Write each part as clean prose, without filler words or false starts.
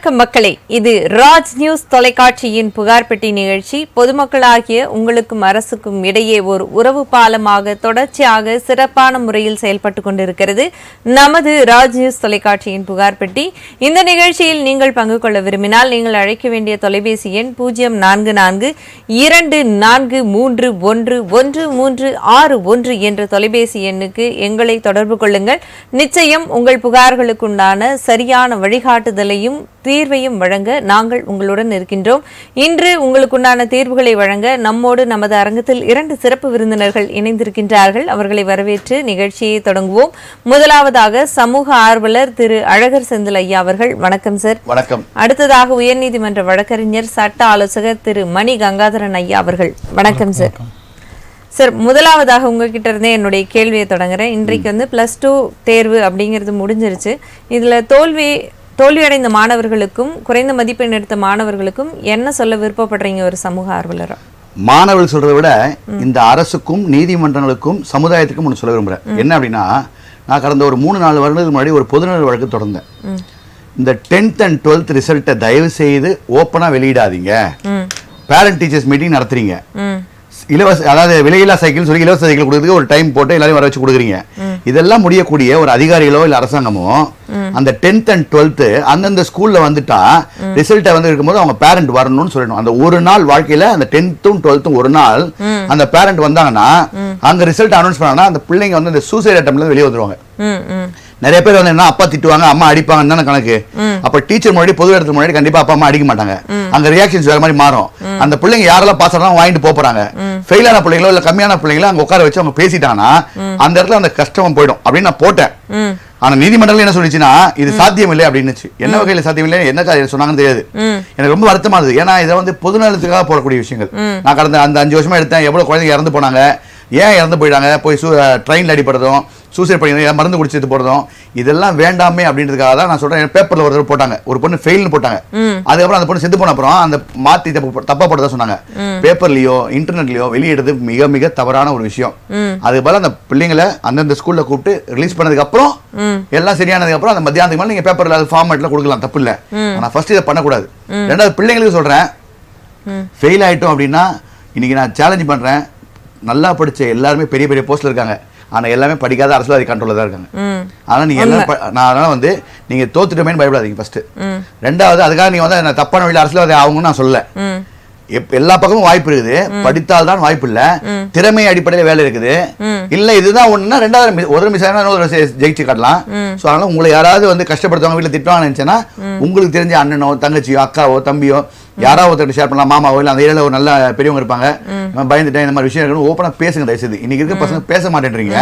வணக்கம் மக்களே, இது ராஜ் நியூஸ் தொலைக்காட்சியின் புகார் பெட்டி நிகழ்ச்சி. பொதுமக்களாகிய உங்களுக்கும் அரசுக்கும் இடையே ஒரு உறவு பாலமாக தொடர்ச்சியாக சிறப்பான முறையில் செயல்பட்டு கொண்டிருக்கிறது நமது ராஜ் நியூஸ் தொலைக்காட்சியின் புகார் பெட்டி. இந்த நிகழ்ச்சியில் நீங்கள் பங்கு கொள்ள விரும்பினால் நீங்கள் அழைக்க வேண்டிய தொலைபேசி எண் 0442431161 என்ற தொலைபேசி எண்ணுக்கு எங்களை தொடர்பு கொள்ளுங்கள். நிச்சயம் உங்கள் புகார்களுக்குண்டான சரியான வழிகாட்டுதலையும் தீர்வையும் வழங்க நாங்கள் உங்களுடன் இருக்கின்றோம். இன்று உங்களுக்குண்டான தீர்வுகளை வழங்க நம்மோடு நமது அரங்கத்தில் 2 சிறப்பு விருந்தினர்கள் இணைந்திருக்கின்றார்கள். அவர்களை வரவேற்று நிகழ்ச்சியை தொடங்குவோம். முதலாவதாக சமூக ஆர்வலர் திரு அழகர் செந்தில் ஐயா அவர்கள். வணக்கம் சார். வணக்கம். அடுத்ததாக உயர்நீதிமன்ற வழக்கறிஞர் சட்ட ஆலோசகர் திரு மணி கங்காதரன் ஐயா அவர்கள். வணக்கம் சார். சார், முதலாவதாக உங்ககிட்ட இருந்தே என்னுடைய கேள்வியை தொடங்குறேன். இன்றைக்கு +2 தேர்வு அப்படிங்கிறது முடிஞ்சிருச்சு. இதுல தோல்வியடைந்த மாணவர்களுக்கும் குறைந்த மதிப்பெண் எடுத்த மாணவர்களுக்கும் என்ன சொல்ல விருப்பப்படுறீங்க ஒரு சமூக ஆர்வலரா? மாணவர்கள் சொல்றதை விட இந்த அரசுக்கும் நீதிமன்றங்களுக்கும் சமுதாயத்துக்கும் ஒன்று சொல்ல விரும்புறேன். என்ன அப்படின்னா, நான் கடந்த ஒரு 3-4 வருடத்துக்கு முன்னாடி ஒரு பொதுநல வழக்கு தொடர்ந்தேன். இந்த 10th and 12th ரிசல்ட்டை தயவு செய்து ஓப்பனா வெளியிடாதீங்க. பேரண்ட் டீச்சர்ஸ் மீட்டிங் நடத்துறீங்க. இலவச, அதாவது விலையில்லா சைக்கிள் சொல்லி இலவச சைக்கிள் கொடுக்குறதுக்கு ஒரு டைம் போட்டு எல்லாரும் வர வச்சு கொடுக்குறீங்க. இதெல்லாம் முடியக்கூடிய ஒரு அதிகாரிகளோ இல்ல அரசாங்கமோ அந்த 10th and 12th அந்தந்த ஸ்கூல்ல வந்துட்டா ரிசல்ட்டை இருக்கும்போது அவங்க பேரண்ட் வரணும்னு சொல்லணும். அந்த ஒரு நாள் வாழ்க்கையில அந்த 10th 12th ஒரு நாள் அந்த பேரண்ட் வந்தாங்கன்னா அங்க ரிசல்ட் அனௌன்ஸ் பண்ணாங்கன்னா அந்த பிள்ளைங்க இந்த சூசைட் அட்டம்ப்ட்ல வெளியே வந்துருவாங்க. நிறைய பேர் என்ன அப்பா திட்டுவாங்க, அம்மா அடிப்பாங்கன்னு தானே கணக்கு. அப்ப டீச்சர் முன்னாடி பொது இடத்துக்கு முன்னாடி கண்டிப்பா அப்பா அம்மா அடிக்க மாட்டாங்க. அங்க ரியாக்ஷன்ஸ் வேற மாதிரி மாறும். அந்த பிள்ளைங்க யாரெல்லாம் பாஸ் ஆனாலும் வாங்கிட்டு போறாங்க. ஃபெயிலான பிள்ளைங்களோ இல்ல கம்மியான பிள்ளைங்களோ அங்க உட்கார வச்சு அவங்க பேசிட்டாங்கன்னா அந்த இடத்துல அந்த கஷ்டம் போயிடும் அப்படின்னு நான் போட்டேன். ஆனா நீதிமன்றம் என்ன சொல்லிச்சுன்னா இது சாத்தியம் இல்லை அப்படின்னு. என்ன வகையில சாத்தியம் இல்லை, என்ன சொன்னாங்கன்னு தெரியாது. எனக்கு ரொம்ப வருத்தமா இருந்தது. ஏன்னா இதை பொதுநலத்துக்காக போடக்கூடிய விஷயங்கள். நான் கடந்த அந்த 5 வருஷமா எடுத்தேன். எவ்வளவு குழந்தைங்க இறந்து போனாங்க, ஏன் இறந்து போயிட்டாங்க, போய் ட்ரெயின்ல அடிப்படுறதும் சூசைட் பண்ணி மருந்து குடிச்சிட்டு போறதும் இதெல்லாம் வேண்டாமே அப்படின்றதுக்காக தான் நான் சொல்றேன். பேப்பர்ல ஒரு தடவை போட்டாங்க, ஒரு பொண்ணு ஃபெயில்னு போட்டாங்க. அதுக்கப்புறம் அந்த பொண்ணு செத்து போன அப்புறம் அந்த மாத்தி தப்பா போட்டதா சொன்னாங்க. பேப்பர்லயோ இன்டர்நெட்லயோ வெளியிடுறது மிக மிக தவறான ஒரு விஷயம். அதுக்கு பதிலா அந்த பிள்ளைங்களை அந்தந்த ஸ்கூல்ல கூப்பிட்டு ரிலீஸ் பண்ணதுக்கு அப்புறம் எல்லாம் சரியானதுக்கு அப்புறம் அந்த மத்தியானத்துக்கு மேல நீங்க பேப்பர்ல ஃபார்மேட்ல கொடுக்கலாம், தப்பு இல்லை. ஆனா ஃபர்ஸ்ட் இதை பண்ணக்கூடாது. ரெண்டாவது பிள்ளைங்களுக்கு சொல்றேன், ஃபெயில் ஆயிட்டோம் அப்படின்னா இன்னைக்கு நான் சேலஞ்ச் பண்றேன். நல்லா படிச்ச எல்லாருமே பெரிய பெரிய போஸ்ட்ல இருக்காங்க. ஆனா எல்லாமே படிக்காத அரசியல்வாதி கண்ட்ரோல்ல தான் இருக்காங்க. ஆனா நீங்க அதனால நீங்க தோத்துட்டோமேன்னு பயப்படாதீங்க ஃபர்ஸ்ட். ரெண்டாவது அதுக்காக நீங்க தப்பான வழியில் அரசியல்வாதி ஆகுங்கன்னு நான் சொல்லல. எல்லா பக்கமும் வாய்ப்பு இருக்குது. படித்தால் தான் வாய்ப்பு இல்ல, திறமை அடிப்படையில் வேலை இருக்குது. இல்ல இதுதான் ஒண்ணுன்னா ரெண்டாவது ஒரு மிஸ் ஜெயிச்சு காட்டலாம். சோ அதனால உங்களை யாராவது கஷ்டப்படுத்தவங்க வீட்டுல திட்டுவாங்க நினைச்சேன்னா உங்களுக்கு தெரிஞ்ச அண்ணனோ தங்கச்சியோ அக்காவோ தம்பியோ யாராவது ஒருத்தர் ஷேர் பண்ணலாம். மாமாவோ இல்லை அந்த ஏரியாவில் ஒரு நல்ல பெரியவங்க இருப்பாங்க. பயந்துட்டேன் இந்த மாதிரி விஷயம் இருக்கணும், ஓப்பனா பேசுங்க தயவுசெய்து. இன்னைக்கு இருக்க பசங்க பேச மாட்டேன்றீங்க,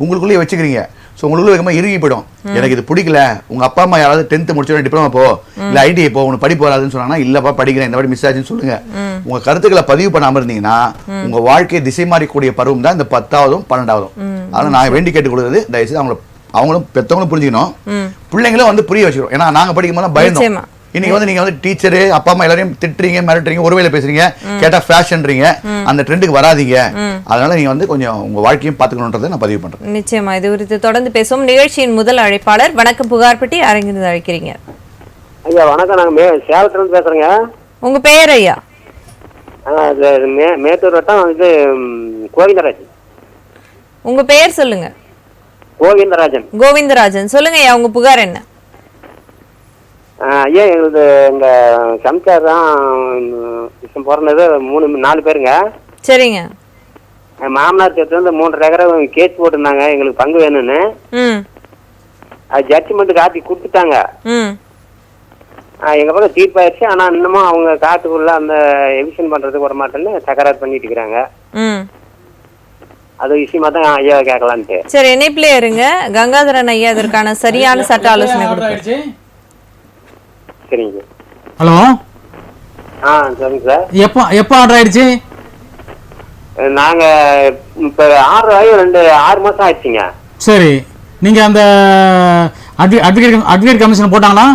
உங்களுக்குள்ளேயே வச்சுக்கிறீங்க. ஸோ உங்களுக்குள்ள வைக்கும்போது இறுகி போயிடும். எனக்கு இது பிடிக்கல. உங்க அப்பா அம்மா யாராவது 10th முடிச்சோட டிப்ளமா போ இல்லை ஐடிஐ போ, உனக்கு படிப்பு வராதுன்னு சொன்னாங்கன்னா இல்லப்பா படிக்கிறேன், இந்த மாதிரி மிஸ் ஆச்சுன்னு சொல்லுங்க. உங்க கருத்துக்களை பதிவு பண்ணாம இருந்தீங்கன்னா உங்க வாழ்க்கையை திசை மாறக்கூடிய பருவம் தான் இந்த 10ஆவதும் 12ஆவதும். அதனால நான் வேண்டி கேட்டு கொடுக்குறது தயவுசெய்து அவங்களும் பெற்றவங்களும் புரிஞ்சுக்கணும், பிள்ளைங்களும் புரிய வச்சுக்கணும். ஏன்னா நாங்க படிக்கும் போது பயந்தோம். இன்னைக்கு நீங்க டீச்சரு அப்பா அம்மா எல்லாரையும் திட்டுறீங்க, மிரட்டுறீங்க, ஒருவேளை பேசுறீங்க, கேட்டா ஃபேஷன்றீங்க. அந்த ட்ரெண்டுக்கு வராதீங்க. அதனால நீங்க கொஞ்சம் உங்க வாழ்க்கையும் பாத்துக்கணும்ன்றதை நான் பதிவு பண்றேன். நிச்சயமா இது குறித்து தொடர்ந்து பேசுவோம். நிகழ்ச்சியின் முதல் அழைப்பாளர். வணக்கம். புகார் பெட்டி அரங்கிருந்து அழைக்கிறீங்க. ஐயா வணக்கம். நாங்க சேலத்துல இருந்து பேசுறேங்க. உங்க பெயர் ஐயா? மேட்டூர் வட்டம் கோவிந்தராஜன். உங்க பெயர் சொல்லுங்க. கோவிந்தராஜன். கோவிந்தராஜன், சொல்லுங்க ஐயா, உங்க புகார் என்ன? ஐயா எங்களுக்கு எங்க சம்சார் தான் பிறந்தது 3-4 பேருங்க. சரிங்க. மாமனார் சேர்த்து 3.5 ஏக்கரை கேஸ் போட்டிருந்தாங்க, எங்களுக்கு பங்கு வேணும்னு. அது ஜட்ஜ்மெண்ட் காப்பி கொடுத்துட்டாங்க. எங்க பக்கம் தீர்ப்பாயிருச்சு. ஆனா இன்னமும் அவங்க காட்டுக்குள்ள அந்த எவிஷன் பண்றதுக்கு வர மாட்டேன்னு தகராறு பண்ணிட்டு இருக்கிறாங்க. அது விஷயமா தான் ஐயா கேட்கலான்ட்டு. சரி, இணைப்பிலே இருங்க. கங்காதரன் ஐயா இதற்கான சரியான சட்ட ஆலோசனை கொடுப்பாரு. சரிங்க. ஹலோ. சரிங்க சார். எப்போ ஆர்டர் ஆயிடுச்சு? நாங்க இப்ப ஆர்டர் ஆகி 6 மாசம் ஆயிடுச்சுங்க. சரி, நீங்க அந்த அட்வொகேட் கமிஷன் போட்டாங்களா?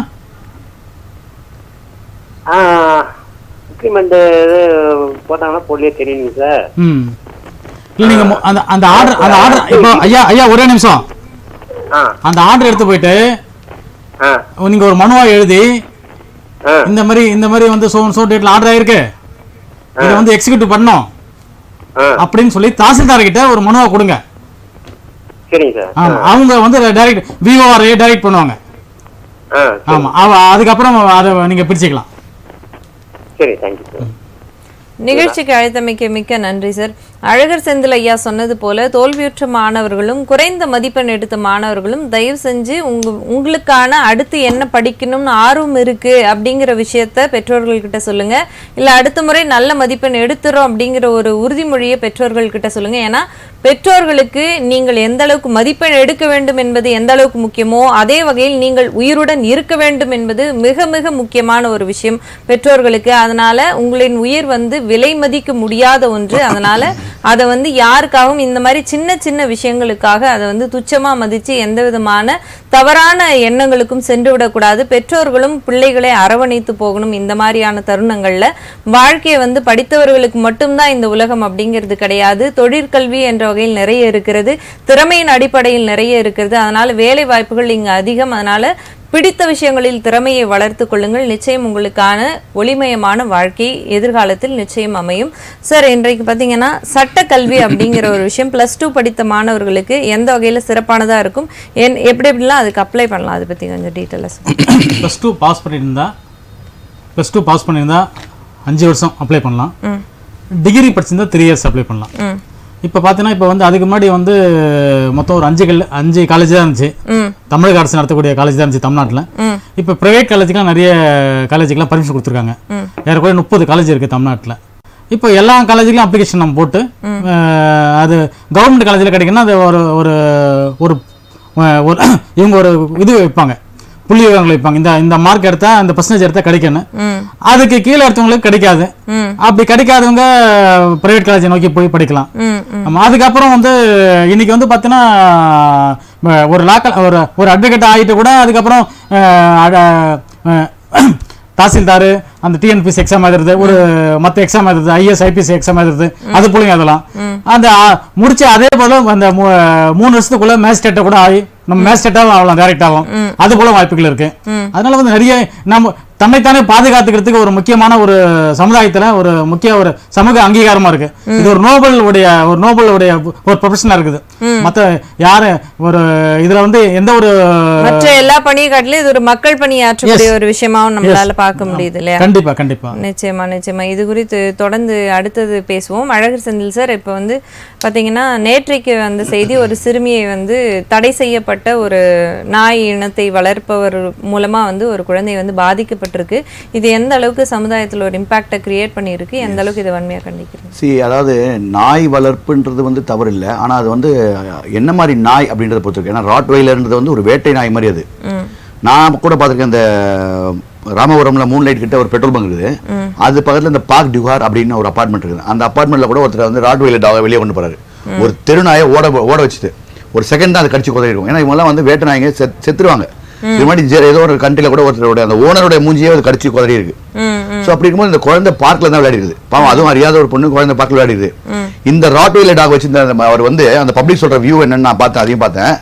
இம்ப்ளிமெண்ட் போட்டாங்கன்னா போடலையே தெரியுங்க சார். இல்ல நீங்க அந்த ஆர்டர் இப்போ ஐயா ஒரே நிமிஷம். அந்த ஆர்டர் எடுத்து போயிட்டு நீங்க ஒரு மனுவா எழுதி இந்த மாதிரி வந்து சோ டேட்ல ஆர்டர் ஆயிருக்கு, இதை வந்து எக்ஸிக்யூட்டிவ் பண்ணோம் அப்படின்னு சொல்லி தாசில்தார் கிட்ட ஒரு மனுவை கொடுங்க. சரிங்க சார். ஆமா, அவங்க வந்து டைரக்ட் விஓஆர்ஏ டைரக்ட் பண்ணுவாங்க. ஆமா, அதுக்கப்புறம் அதை நீங்க பிரிச்சுக்கலாம். சரி, தேங்க்யூ சார். நிகழ்ச்சிக்கு அழைத்தமைக்கு மிக்க நன்றி சார். அழகர் செந்தில் ஐயா சொன்னது போல தோல்வியுற்ற மாணவர்களும் குறைந்த மதிப்பெண் எடுத்த மாணவர்களும் தயவு செஞ்சு உங்களுக்கான அடுத்து என்ன படிக்கணும்னு ஆர்வம் இருக்கு அப்படிங்கிற விஷயத்த பெற்றோர்கள்கிட்ட சொல்லுங்க. இல்ல அடுத்த முறை நல்ல மதிப்பெண் எடுத்துறோம் அப்படிங்கிற ஒரு உறுதிமொழியை பெற்றோர்கள்கிட்ட சொல்லுங்க. ஏன்னா பெற்றோர்களுக்கு நீங்கள் எந்த அளவுக்கு மதிப்பெண் எடுக்க வேண்டும் என்பது எந்த அளவுக்கு முக்கியமோ அதே வகையில் நீங்கள் உயிருடன் இருக்க வேண்டும் என்பது மிக மிக முக்கியமான ஒரு விஷயம் பெற்றோர்களுக்கு. அதனால உங்களின் உயிர் வந்து விலை மதிக்க முடியாத ஒன்று. அதனால அதை வந்து யாருக்காகவும் இந்த மாதிரி சின்ன சின்ன விஷயங்களுக்காக அதை வந்து துச்சமா மதிச்சு எந்த விதமான தவறான எண்ணங்களுக்கும் சென்று விடக்கூடாது. பெற்றோர்களும் பிள்ளைகளை அரவணைத்து போகணும். இந்த மாதிரியான தருணங்கள்ல வாழ்க்கையை வந்து படித்தவர்களுக்கு மட்டும்தான் இந்த உலகம் அப்படிங்கிறது கிடையாது. தொழிற்கல்வி என்ற வகையில் நிறைய இருக்கிறது, திறமையின் அடிப்படையில் நிறைய இருக்கிறது. அதனால வேலை வாய்ப்புகள் இங்கு அதிகம். அதனால பிடித்த விஷயங்களில் திறமையை வளர்த்து கொள்ளுங்கள். நிச்சயம் உங்களுக்கான ஒளிமயமான வாழ்க்கை எதிர்காலத்தில் நிச்சயம் அமையும். சார், இன்றைக்கு பார்த்தீங்கன்னா சட்டக்கல்வி அப்படிங்கிற ஒரு விஷயம் +2 படித்த மாணவர்களுக்கு எந்த வகையில் சிறப்பானதாக இருக்கும், எப்படி எப்படிலாம் அதுக்கு அப்ளை பண்ணலாம், அதை பற்றி கொஞ்சம் டீட்டெயிலாக. +2 பாஸ் பண்ணியிருந்தா 5 வருஷம் அப்ளை பண்ணலாம். டிகிரி படிச்சிருந்தா 3 இயர்ஸ் அப்ளை பண்ணலாம். இப்போ பார்த்தீங்கன்னா இப்போ வந்து அதுக்கு முன்னாடி வந்து மொத்தம் ஒரு 5 காலேஜ் தான் இருந்துச்சு. தமிழக அரசு நடத்தக்கூடிய காலேஜ் தான் இருந்துச்சு தமிழ்நாட்டில். இப்போ ப்ரைவேட் காலேஜுக்கெலாம் நிறைய காலேஜுக்கெலாம் பர்மிஷன் கொடுத்துருக்காங்க. ஏறக்குறைய 30 காலேஜ் இருக்குது தமிழ்நாட்டில். இப்போ எல்லா காலேஜுக்கும் அப்ளிகேஷன் நம்ம போட்டு அது கவர்மெண்ட் காலேஜில் கிடைக்குன்னா அது ஒரு இவங்க ஒரு இது வைப்பாங்க, புள்ளி விவரங்கள் வைப்பாங்க. இந்த மார்க் எடுத்தா இந்த பர்சன்டேஜ் எடுத்தா கிடைக்கணும். அதுக்கு கீழே எடுத்தவங்களுக்கு கிடைக்காது. அப்படி கிடைக்காதவங்க பிரைவேட் காலேஜை நோக்கி போய் படிக்கலாம். அதுக்கப்புறம் வந்து இன்னைக்கு வந்து பார்த்தீங்கன்னா ஒரு அட்வொகேட் ஆகிட்டு கூட அதுக்கப்புறம் தாசில்தார் அந்த டிஎன்பிஎஸ் எக்ஸாம் எழுதுறது, ஒரு மற்ற எக்ஸாம் எழுதுறது, ஐஎஸ் ஐபிஎஸ் எக்ஸாம் எழுதுறது, அது போல எழுதலாம். அந்த முடிச்சு அதே போல அந்த 3 வருஷத்துக்குள்ள மேஜிஸ்ட்ரேட்டை கூட ஆகி நம்ம மேஜிஸ்ட்ரேட்டாகவும் ஆகலாம், டைரக்ட் ஆகலாம். அது போல வாய்ப்புகள் இருக்கு. அதனால வந்து நிறைய நம்ம தன்னைத்தானே பாதுகாத்துக்கிறதுக்கு ஒரு முக்கியமான ஒரு சமுதாயத்துல ஒரு முக்கிய ஒரு சமூக அங்கீகாரமா இருக்கு. இது ஒரு நோபல் உடைய ஒரு ப்ரொஃபஷனா இருக்குது. மத்த யாரு ஒரு இதுல வந்து எந்த ஒரு மற்ற எல்லா பணியும் காட்டிலும் இது ஒரு மக்கள் பணியாற்றக்கூடிய ஒரு விஷயமாவும் நம்மளால பார்க்க முடியுது இல்லையா? கண்டிப்பா நிச்சயமா இது குறித்து தொடர்ந்து அடுத்தது பேசுவோம். அழகர் செந்தில் சார், இப்போ வந்து பாத்தீங்கன்னா நேற்றைக்கு வந்த செய்தி, ஒரு சிறுமியை வந்து தடை செய்யப்பட்ட ஒரு நாய் இனத்தை வளர்ப்பவர் மூலமா வந்து ஒரு குழந்தை வந்து பாதிக்கப்பட்டிருக்கு. இது எந்த அளவுக்கு சமுதாயத்தில் ஒரு இம்பாக்டை கிரியேட் பண்ணியிருக்கு, எந்த அளவுக்கு இதை வன்மையாக கண்டிக்கிறீங்க? அதாவது நாய் வளர்ப்புன்றது வந்து தவறு இல்லை, ஆனால் அது வந்து என்ன மாதிரி நாய் அப்படின்றத பொறுத்திருக்கு. ஏன்னா ராட்வைலர்ன்றது வந்து ஒரு வேட்டை நாய் மாதிரி. அது நான் கூட பார்த்துருக்கேன். இந்த ராமபுரம்ல மூன்லைட் கிட்ட ஒரு பெட்ரோல் பங்க் இருக்குது. அது பக்கத்தில் இந்த பார்க் டியூஹார் அப்படின்னு ஒரு அப்பார்ட்மெண்ட் இருக்குது. அந்த அப்பார்ட்மெண்ட்ல கூட ஒருத்தர் வந்து ராட்வைலர் டாக வெளியே கொண்டு போறாரு. ஒரு தெருநாயை ஓட வச்சுட்டு ஒரு செகண்ட் தான் அது கடிச்சு குதறிடும். ஏன்னா இவங்கெல்லாம் வந்து வேட்டை நாய்ங்க செத்துருவாங்க. இது மாதிரி ஏதோ ஒரு கண்ட்ரில கூட ஒருத்தருடைய அந்த ஓனருடைய மூஞ்சியே அது கடிச்சு குதறி இருக்கு. ஸோ அப்படி இருக்கும்போது இந்த குழந்தை பார்க்ல தான் விளையாடி இருக்குது. பாவம், அதுவும் அறியாத ஒரு பொண்ணு குழந்தை பார்க்கல விளையாடி இருக்குது. இந்த ராட்வைலர் டாக் வச்சிருந்த அவர் வந்து அந்த பப்ளிக் சொல்ற வியூ என்னன்னு நான் பார்த்தேன், அதையும் பார்த்தேன்.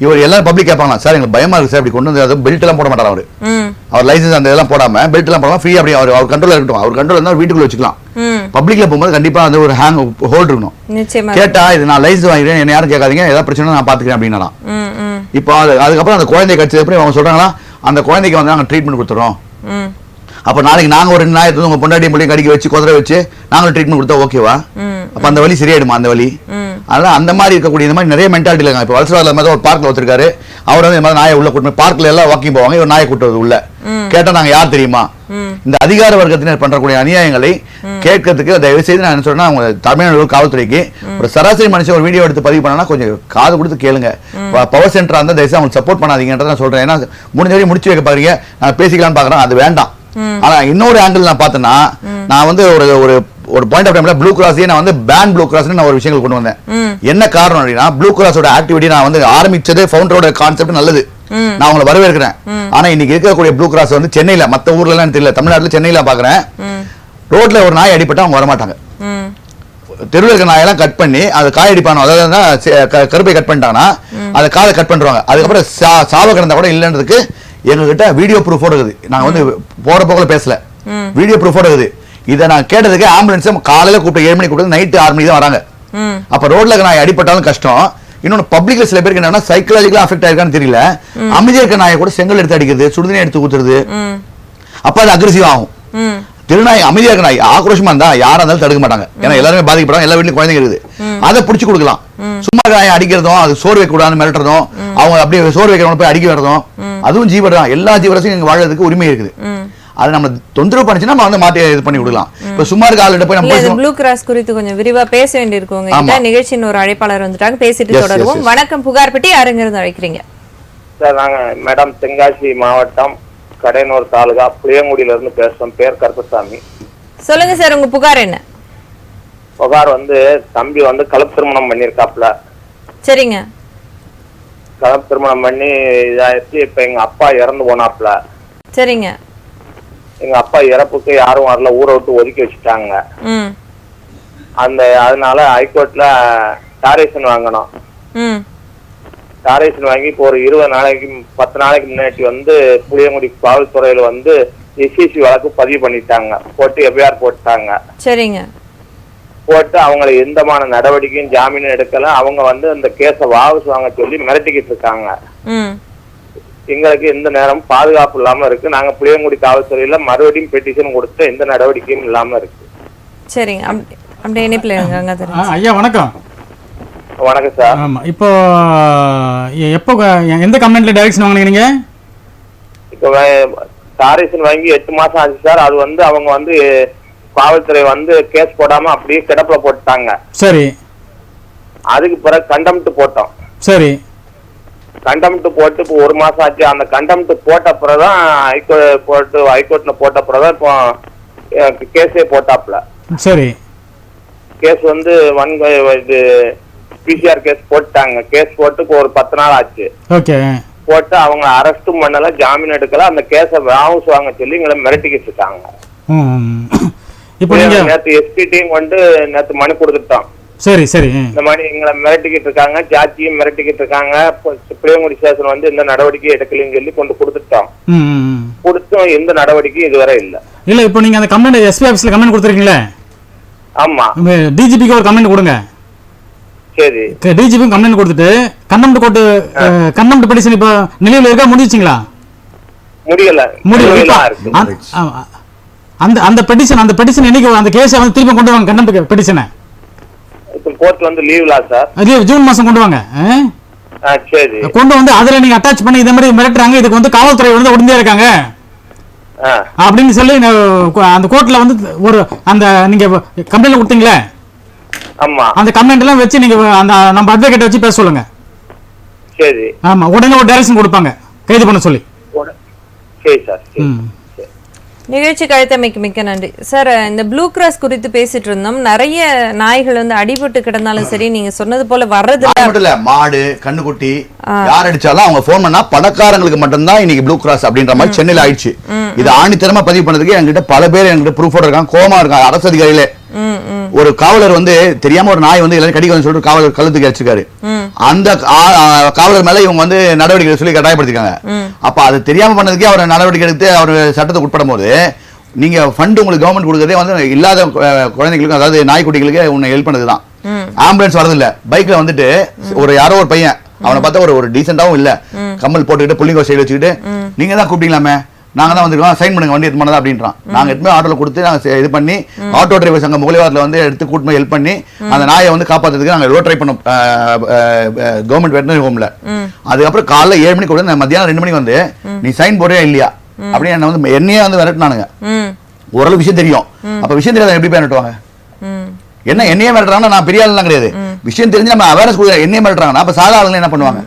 இவர் எல்லாரும் பப்ளிக் கேட்பாங்க, சார் எங்களுக்கு பயமா இருக்கு சார், அப்படி கொண்டு வந்து பெல்ட் எல்லாம் போட மாட்டார். அவர் லைசன்ஸ் அந்த இதெல்லாம் போடாம பெல்ட் எல்லாம் போடாம ஃப்ரீ அப்படி அவர் கண்ட்ரோல் இருக்கட்டும். அவர் கண்ட்ரோல் இருந்தால் வீட்டுக்குள்ள வச்சுக்கலாம். பப்ளிக்ல போகும்போது கண்டிப்பா அந்த ஒரு ஹேங் ஹோல்ட் இருக்கணும். கேட்டா இது நான் லைசன்ஸ் வாங்கிக்கிறேன், என்ன யாரும் கேட்காதீங்க, ஏதாவது பிரச்சனை நான் பாத்துக்கிறேன் அப்படின்னா. இப்போ அதுக்கப்புறம் அந்த குழந்தைய கட்சி எப்படி அவங்க சொல்றாங்களா, அந்த குழந்தைக்கு வந்து நாங்கள் ட்ரீட்மெண்ட் கொடுத்துறோம். அப்போ நாளைக்கு நாங்கள் ஒரு 2 நாயத்தை உங்க பொண்டாட்டியும் பிள்ளையும் கடிக்க வச்சு குதிரை வச்சு நாங்களும் ட்ரீட்மெண்ட் கொடுத்தா ஓகேவா? அப்போ அந்த வலி சரியாயிடுமா? அந்த வலி. அதனால அந்த மாதிரி இருக்கக்கூடிய இந்த மாதிரி நிறைய மென்டாலிட்டி இருக்காங்க. இப்போ வளசரால மாதிரி ஒரு பார்க்ல வச்சிருக்காரு. அவர் வந்து இந்த மாதிரி நாயை உள்ள கூட்டு பார்க்ல எல்லாம் வாக்கிங் போவாங்க, இவர் நாயை கூட்டுறது உள்ள. கேட்டா நாங்க யார் தெரியுமா? இந்த அதிகார வர்க்கத்தினர் பண்றக்கூடிய அநியாயங்களை கேட்கறதுக்கு தயவு செய்து நான் என்ன சொல்றேன்னா, அவங்க தமிழ்நாடு காவல்துறைக்கு ஒரு சராசரி மனுஷன் ஒரு வீடியோ எடுத்து பதிவு பண்ணா கொஞ்சம் காது கொடுத்து கேளுங்க. பவர் சென்டரா இருந்தா தயவு செய்து அவங்க சப்போர்ட் பண்ணாதீங்கன்றத நான் சொல்றேன். ஏன்னா முடிஞ்ச வரையும் முடிச்சு வைக்க பாருங்க, நான் பேசிக்கலாம்னு பாக்குறேன், அது வேண்டாம். ஆனா இன்னொரு ஆங்கிள் நான் பார்த்தேன்னா, நான் வந்து ஒரு பாயிண்ட் ஆஃப் டைம்ல ப்ளூ கிராஸே நான் வந்து பேன் ப்ளூ கிராஸ் நான் ஒரு விஷயங்கள் கொண்டு வந்தேன். என்ன காரணம் அப்படின்னா, ப்ளூ கிராஸோட ஆக்டிவிட்டி நான் வந்து ஆரம்பிச்சது ஃபவுண்டரோட கான்செப்ட் நல்லது, நான் அவங்களை வரவேற்கிறேன். ஆனா இன்னைக்கு இருக்கக்கூடிய ப்ளூ கிராஸ் வந்து சென்னையில, மத்த ஊர்ல எல்லாம் தெரியல, தமிழ்நாட்டுல சென்னையில பாக்குறேன், ரோட்ல ஒரு நாய் அடிப்பட்டா அவங்க வரமாட்டாங்க. தெருவில் இருக்க நாயெல்லாம் கட் பண்ணி அது காய் அடிப்பானோ, அதாவது கருப்பை கட் பண்ணிட்டாங்கன்னா அதை காதை கட் பண்ணுவாங்க. அதுக்கப்புறம் சாவ கிடந்தா கூட இல்லைன்றதுக்கு எங்ககிட்ட வீடியோ ப்ரூஃபோட இருக்குது. நாங்க வந்து போற போகல பேசல, வீடியோ ப்ரூஃபோட இருக்குது. இதை நான் கேட்டதுக்கு ஆம்புலன்ஸ் காலையில கூப்பிட்டு 7 மணிக்கு கூப்பிட்டு நைட்டு 6 மணிக்கு தான் வராங்க. அப்ப ரோட்ல நான் அடிப்பட்டாலும் கஷ்டம். இன்னொன்னு பப்ளிக்ல சில பேருக்கு என்னன்னா சைக்கலாஜிக்கலா அஃபெக்ட் ஆயிருக்கான்னு தெரியல, அமைதியா இருக்க நாயை கூட செங்கல் எடுத்து அடிக்கிறது, சுடுதண்ணி எடுத்து ஊத்துறது, அப்ப அது அக்ரெசிவ் ஆகும். திருநாய் அமைதியா இருக்க நாய் ஆக்ரோஷமா இருந்தா யாரா இருந்தாலும் தடுக்க மாட்டாங்க. ஏன்னா எல்லாருமே பாதிக்கப்படுறாங்க, எல்லா வீட்லயும் குழந்தைங்க இருக்குது. அதை பிடிச்சு கொடுக்கலாம். சும்மா நாயை அடிக்கிறதும், அது சோறு வைக்க கூடாதுன்னு மிரட்டுறதும், அவங்க அப்படியே சோறு வைக்கிறவங்க போய் அடிக்க வரதும், அதுவும் ஜீவன். எல்லா ஜீவரசையும் இங்க வாழறதுக்கு உரிமை இருக்குது. அது நம்ம தொந்தரவு பண்ணிச்சுன்னா நம்ம வந்து மாத்தி இது பண்ணி விடலாம். இப்ப சும்மா இருக்க ஆளுகிட்ட போய் நம்ம ப்ளூ கிராஸ் குறித்து கொஞ்சம் விரிவா பேச வேண்டியிருக்கோங்க. நிகழ்ச்சியின் ஒரு அழைப்பாளர் வந்துட்டாங்க, பேசிட்டு தொடருவோம். வணக்கம், புகார் பெட்டி யாருங்கிறது அழைக்கிறீங்க சார்? நாங்க மேடம் தென்காசி மாவட்டம் கடையனூர் தாலுகா புளியங்குடியில இருந்து பேசுறோம். பேர் கருப்பசாமி. சொல்லுங்க சார், உங்க புகார் என்ன? புகார் வந்து தம்பி வந்து கலப்பு திருமணம் பண்ணிருக்காப்ல. சரிங்க. கலப்பு திருமணம் பண்ணி இதாயிடுச்சு. இப்ப எங்க அப்பா இறந்து போனாப்ல. சரிங்க. எங்க அப்பா இறப்புக்கு யாரும் வரல, ஊரை விட்டு ஒதுக்கி வச்சுட்டாங்க. அதனால ஹைகோர்ட்ல டாரேஷன் வாங்கணும். டாரேஷன் வாங்கி இப்போ ஒரு 20 நாளைக்கு 10 நாளைக்கு முன்னாடி வந்து புளியங்குடி காவல்துறையில வந்து எஸ்சிசி வழக்கு பதிவு பண்ணிட்டாங்க, போட்டு எஃப்ஐஆர் போட்டாங்க. சரிங்க. போட்டு அவங்களை எந்தமான நடவடிக்கையும் ஜாமீனும் எடுக்கல. அவங்க வந்து அந்த கேஸை வாபஸ் வாங்க சொல்லி மிரட்டிக்கிட்டு இருக்காங்க. எங்களுக்கு எந்த நேரம் பாதுகாப்பு இல்லாம இருக்கு. நாங்க புளியங்குடி காவல்துறையில மறுபடியும் பெட்டிஷன் கொடுத்து எந்த நடவடிக்கையும் இல்லாம இருக்கு. சரிங்க. அப்படியே இணைப்பில் ஐயா வணக்கம். வணக்கம் சார். ஆமா, இப்போ எப்போ எந்த கம்ப்ளைண்ட்ல டைரக்ஷன் வாங்குனீங்க? இப்போ டாரேஷன் வாங்கி 8 மாசம் ஆச்சு சார். அது வந்து அவங்க வந்து காவல்துறை வந்து கேஸ் போடாம அப்படியே கிடப்புல போட்டாங்க. சரி. அதுக்கு பிறகு கண்டெம்ட் போட்டோம். சரி. கண்டெம்ட் போட்டு இப்போ 1 மாசம் ஆச்சு. அந்த கண்டெம்ட் போட்ட பிறகுதான் ஹைகோர்ட்ல போட்ட பிறகுதான் இப்போ கேஸே போட்டாப்ல. சரி. கேஸ் வந்து இது பிசிஆர் கேஸ் போட்டாங்க. கேஸ் போட்டு ஒரு 10 நாள் ஆச்சு. ஓகே. போட்டு அவங்க அரெஸ்டும் பண்ணல, ஜாமீன் எடுக்கல. அந்த கேஸை வாபஸ் வாங்க சொல்லி எங்களை மிரட்டிக்கிட்டு இருக்காங்க. இப்போ நேத்து எஸ்பிடியும் கொண்டு நேத்து மனு கொடுத்துட்டோம். சரி சரி. இந்த மாதிரி எங்களை மிரட்டிக்கிட்டு இருக்காங்க, ஜாட்சியும் மிரட்டிக்கிட்டு இருக்காங்க. புளியங்குடி ஸ்டேஷன் வந்து எந்த நடவடிக்கையும் எடுக்கலன்னு சொல்லி கொண்டு கொடுத்துட்டோம். கொடுத்தும் எந்த நடவடிக்கையும் இதுவரை இல்ல. இல்ல இப்போ நீங்க அந்த கம்ப்ளைண்ட் எஸ்பி ஆபீஸ்ல கம்ப்ளைண்ட் கொடுத்துருக்கீங்களே? ஆமா. டிஜிபிக்கு ஒரு கம்ப்ளைண்ட் கொடுங்க. சரி. டிஜிபி கம்ப்ளைண்ட் கொடுத்துட்டு கண்டெம்ட் பெட்டிஷன் இப்ப நிலையில இருக்கா, முடிஞ்சிங்களா? முடியல. அந்த பெட்டிஷன் என்னைக்கு அந்த கேஸை வந்து திருப்பி கொண்டு வாங்க. கண்டெம்ட் பெட்டிஷனை கோர்ட் வந்து லீவ்லா சார்? ஜூன் மாசம் கொண்டு வாங்க. சரி. கொண்டு வந்து அதுல நீங்க அட்டாச் பண்ணி இந்த மாதிரி மிரட்டுறாங்க, இதுக்கு வந்து காவல்துறை வந்து உடனே இருக்காங்க அப்படின்னு சொல்லி அந்த கோர்ட்ல வந்து ஒரு அந்த நீங்க கம்ப்ளைண்ட் கொடுத்தீங்களே, ஆமா, அந்த கம்ப்ளைண்ட் எல்லாம் வச்சு நீங்க அந்த நம்ம அட்வொகேட் வச்சு பேச சொல்லுங்க. சரி. ஆமா, உடனே ஒரு டைரக்ஷன் கொடுப்பாங்க கைது பண்ண சொல்லி. சரி சார். நிகழ்ச்சி கழுத்தமைக்கு மிக்க நன்றி சார். இந்த ப்ளூ கிராஸ் குறித்து பேசிட்டு இருந்தோம். நிறைய நாய்கள் வந்து அடிபட்டு கிடந்தாலும் சரி, நீங்க சொன்னது போல வர்றது இல்ல, மாடு கண்ணுக்குட்டி யார் அடிச்சாலும் அவங்க போன் பண்ணா பணக்காரங்களுக்கு மட்டும்தான் இன்னைக்கு ப்ளூ கிராஸ் அப்படின்ற மாதிரி சென்னையில ஆயிடுச்சு. இது ஆணித்தரமா பதிவு பண்ணதுக்கு என்கிட்ட பல பேர் என்கிட்ட ப்ரூஃபோட இருக்காங்க, கோமா இருக்காங்க. அரசு அதிகாரிகளே ஒரு காவலர் வந்து தெரியாம ஒரு நாய் வந்து எல்லாரும் கடிக்க சொல்லிட்டு காவலர் கழுத்துக்கு அடிச்சிருக்காரு. அந்த காவலர் மேல இவங்க வந்து நடவடிக்கை சொல்லி கட்டாயப்படுத்திருக்காங்க. அப்ப அது தெரியாம பண்ணதுக்கே அவர் நடவடிக்கை எடுத்து அவர் சட்டத்தை உட்படும் போது நீங்க ஃபண்ட் உங்களுக்கு கவர்மெண்ட் கொடுக்கறதே வந்து இல்லாத குழந்தைகளுக்கு, அதாவது நாய்க்குட்டிகளுக்கு உன்னை ஹெல்ப் பண்ணதுதான். ஆம்புலன்ஸ் வரது இல்ல, பைக்ல வந்துட்டு ஒரு யாரோ ஒரு பையன் அவனை பார்த்தா ஒரு டீசென்டாவும் இல்ல, கம்மல் போட்டுக்கிட்டு புள்ளிங்கோ சைடு வச்சுக்கிட்டு நீங்க தான் கூப்பிட்டீங்களாமே, நாங்க தான் வந்துருக்கோம், சைன் பண்ணுங்க வண்டி எடுத்து பண்ணதா அப்படின்றான். நாங்க எடுத்து ஆட்டோல கொடுத்து நாங்க இது பண்ணி ஆட்டோ டிரைவர் சங்க முகலிவாரத்துல வந்து எடுத்து கூட்டு ஹெல்ப் பண்ணி அந்த நாயை வந்து காப்பாத்துறதுக்கு நாங்க ரோட் ட்ரை பண்ணோம் கவர்மெண்ட் வெட்டனரி ஹோம்ல. அதுக்கப்புறம் காலைல 7 மணிக்கு கூட மத்தியானம் 2 மணிக்கு வந்து நீ சைன் போடுறியா இல்லையா அப்படின்னு என்ன வந்து என்னையே வந்து விரட்டினானுங்க. ஓரளவு விஷயம் தெரியும், அப்ப விஷயம் தெரியாத எப்படி போய் விரட்டுவாங்க? என்ன என்னையே மிரட்டுறாங்கன்னா நான் பெரிய ஆளுலாம் கிடையாது, விஷயம் தெரிஞ்சு நம்ம அவேர்னஸ் கொடுக்குற என்னையே மிரட்டுறாங்கன்னா அப்ப சாதா ஆளுங்க என்ன பண்ணுவாங்க?